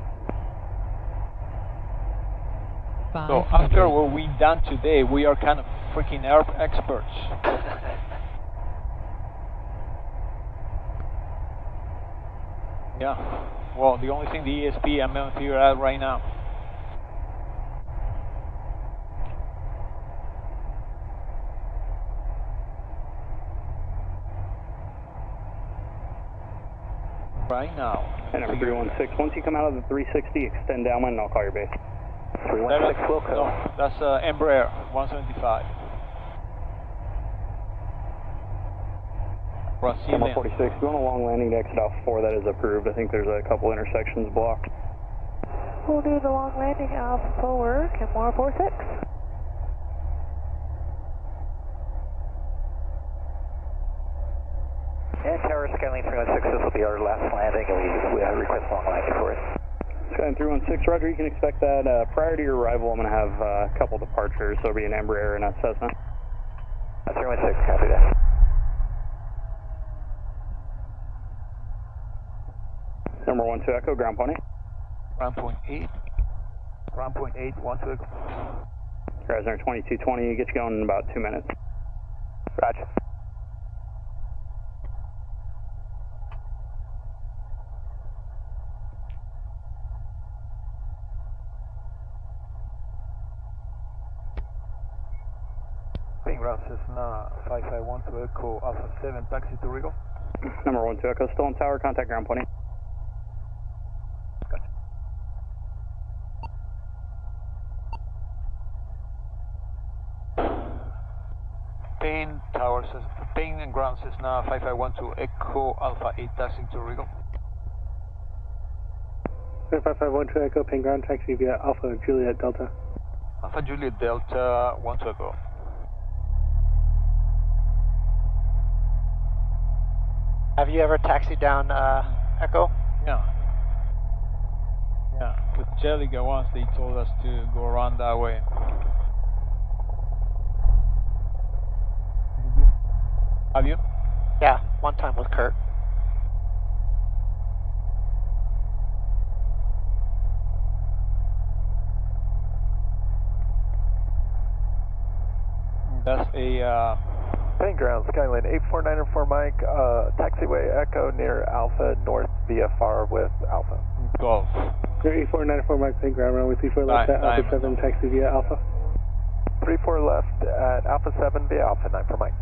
So after what we done today, we are kind of freaking experts. Yeah. Well, the only thing the ESP I'm gonna figure out right now. Right now. And number 316, once you come out of the 360, extend downwind and I'll call your base. 316, will No, that's Embraer 175. Number 46, going a long landing to exit Alpha 4, that is approved. I think there's a couple intersections blocked. We'll do the long landing Alpha 4, Kenmore 46. Yeah, Tower Skyline 316, this will be our last landing, and we request long landing for it. Skyline 316, roger, you can expect that prior to your arrival, I'm going to have a couple departures, so it'll be an Embraer and a Cessna. 316, copy that. Number 12 Echo, ground point 8. Ground point 8. Ground point 8, 1 to Echo. Horizon 2220, get you going in about 2 minutes. Roger. Paine ground Cessna 551 to Echo, Alpha 7, taxi to Rigo. Number 12 Echo, still on tower, contact ground point 8. Gotcha. Paine Tower, Paine and ground Cessna 551 to Echo Alpha 8, taxing to Rigo. 5551 to Echo, Paine ground, taxi via Alpha Juliet Delta. Alpha Juliet Delta 1 to Echo. Have you ever taxied down Echo? Yeah. Yeah, with Jellica once they told us to go around that way. Have you? Yeah, one time with Kurt. That's a Paine ground, Skyline 8494 Mike, taxiway Echo near Alpha North VFR with Alpha. Golf. 8494 Mike, Paine ground, runway 34 left at Alpha 7, taxi via Alpha. 34 left at Alpha 7 via Alpha 9 for Mike.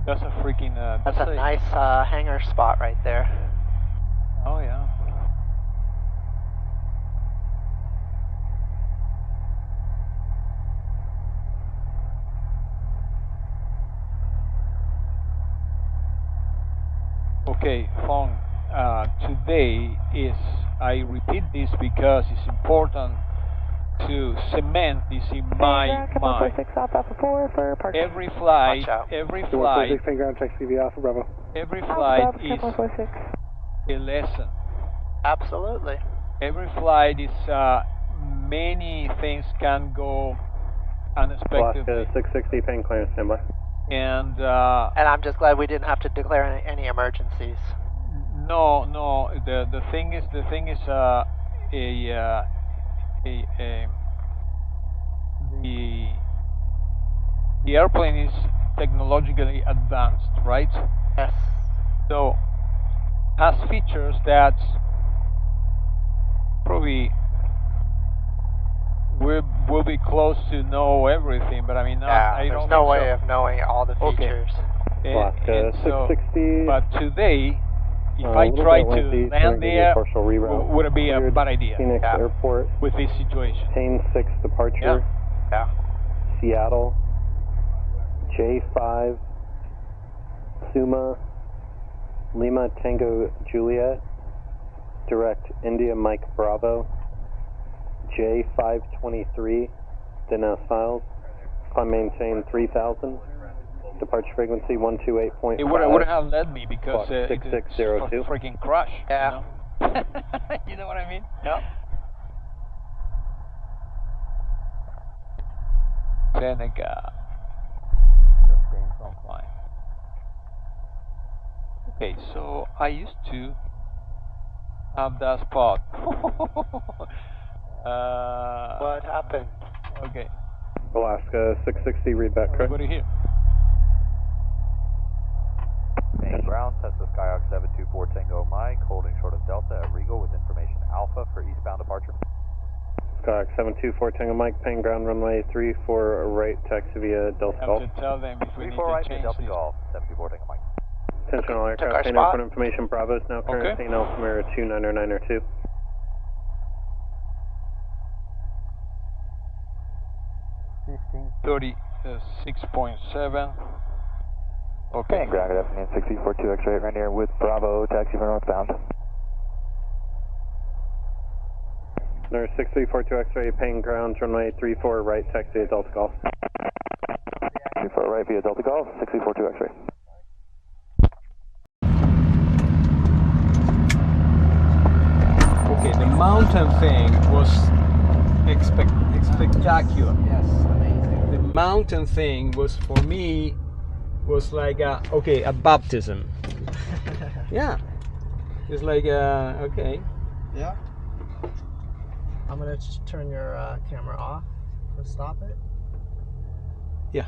That's a freaking That's a nice hangar spot right there. Oh yeah. Okay, Phong, today is, I repeat this because it's important to cement this in my mind. Every flight, every flight is a lesson. Absolutely. Every flight is many things can go unexpectedly. Alaska 660, Paine clearance, standby. And I'm just glad we didn't have to declare any emergencies. no, the thing is the airplane is technologically advanced, right? Yes. So has features that probably we'll be close to know everything, but I mean, I there's don't no think way so. of knowing all the Okay. features. Alaska So, 660. but today, if A I little try bit lengthy, to land there, partial reroute. would it be a Cleared bad idea Phoenix Airport, with this situation? Paine 6 departure, Yeah. Seattle, J5, Suma, Lima Tango Juliet, direct India Mike Bravo, J523, Dennis Files, climb maintain 3000, departure frequency 128.5. It wouldn't have led me because it's 6602. a freaking crash. Yeah. You know? You know what I mean? Yep. Seneca. Just came from flying. Okay, so I used to have that spot. What happened? Okay. Alaska 660, read back correct. Everybody here. Main ground, Cessna Skyhawk 724 Tango Mike, holding short of Delta at Regal with information Alpha for eastbound departure. Skyhawk 724 Tango Mike, Paine ground runway 34 right, taxi via Delta I Golf. have to tell them if we need 34 to right via change Delta this. Golf, 724 Tango Mike. Attention all Took our aircraft, Paine spot. airport information, Bravo is now current, Okay. Paine altimeter 290902. 36.7. Okay. Paine ground, good afternoon, 642 X-ray right here with Bravo, taxi for northbound. Number 6342 X-ray, Paine ground, runway 34 right, taxi via Delta Golf. 34 right via Delta Golf, 6342 X-ray. Okay, the mountain thing was spectacular. Yes, amazing. The mountain thing was, for me, was like a baptism. Yeah, it's like okay. Yeah. I'm gonna just turn your camera off to stop it. Yeah.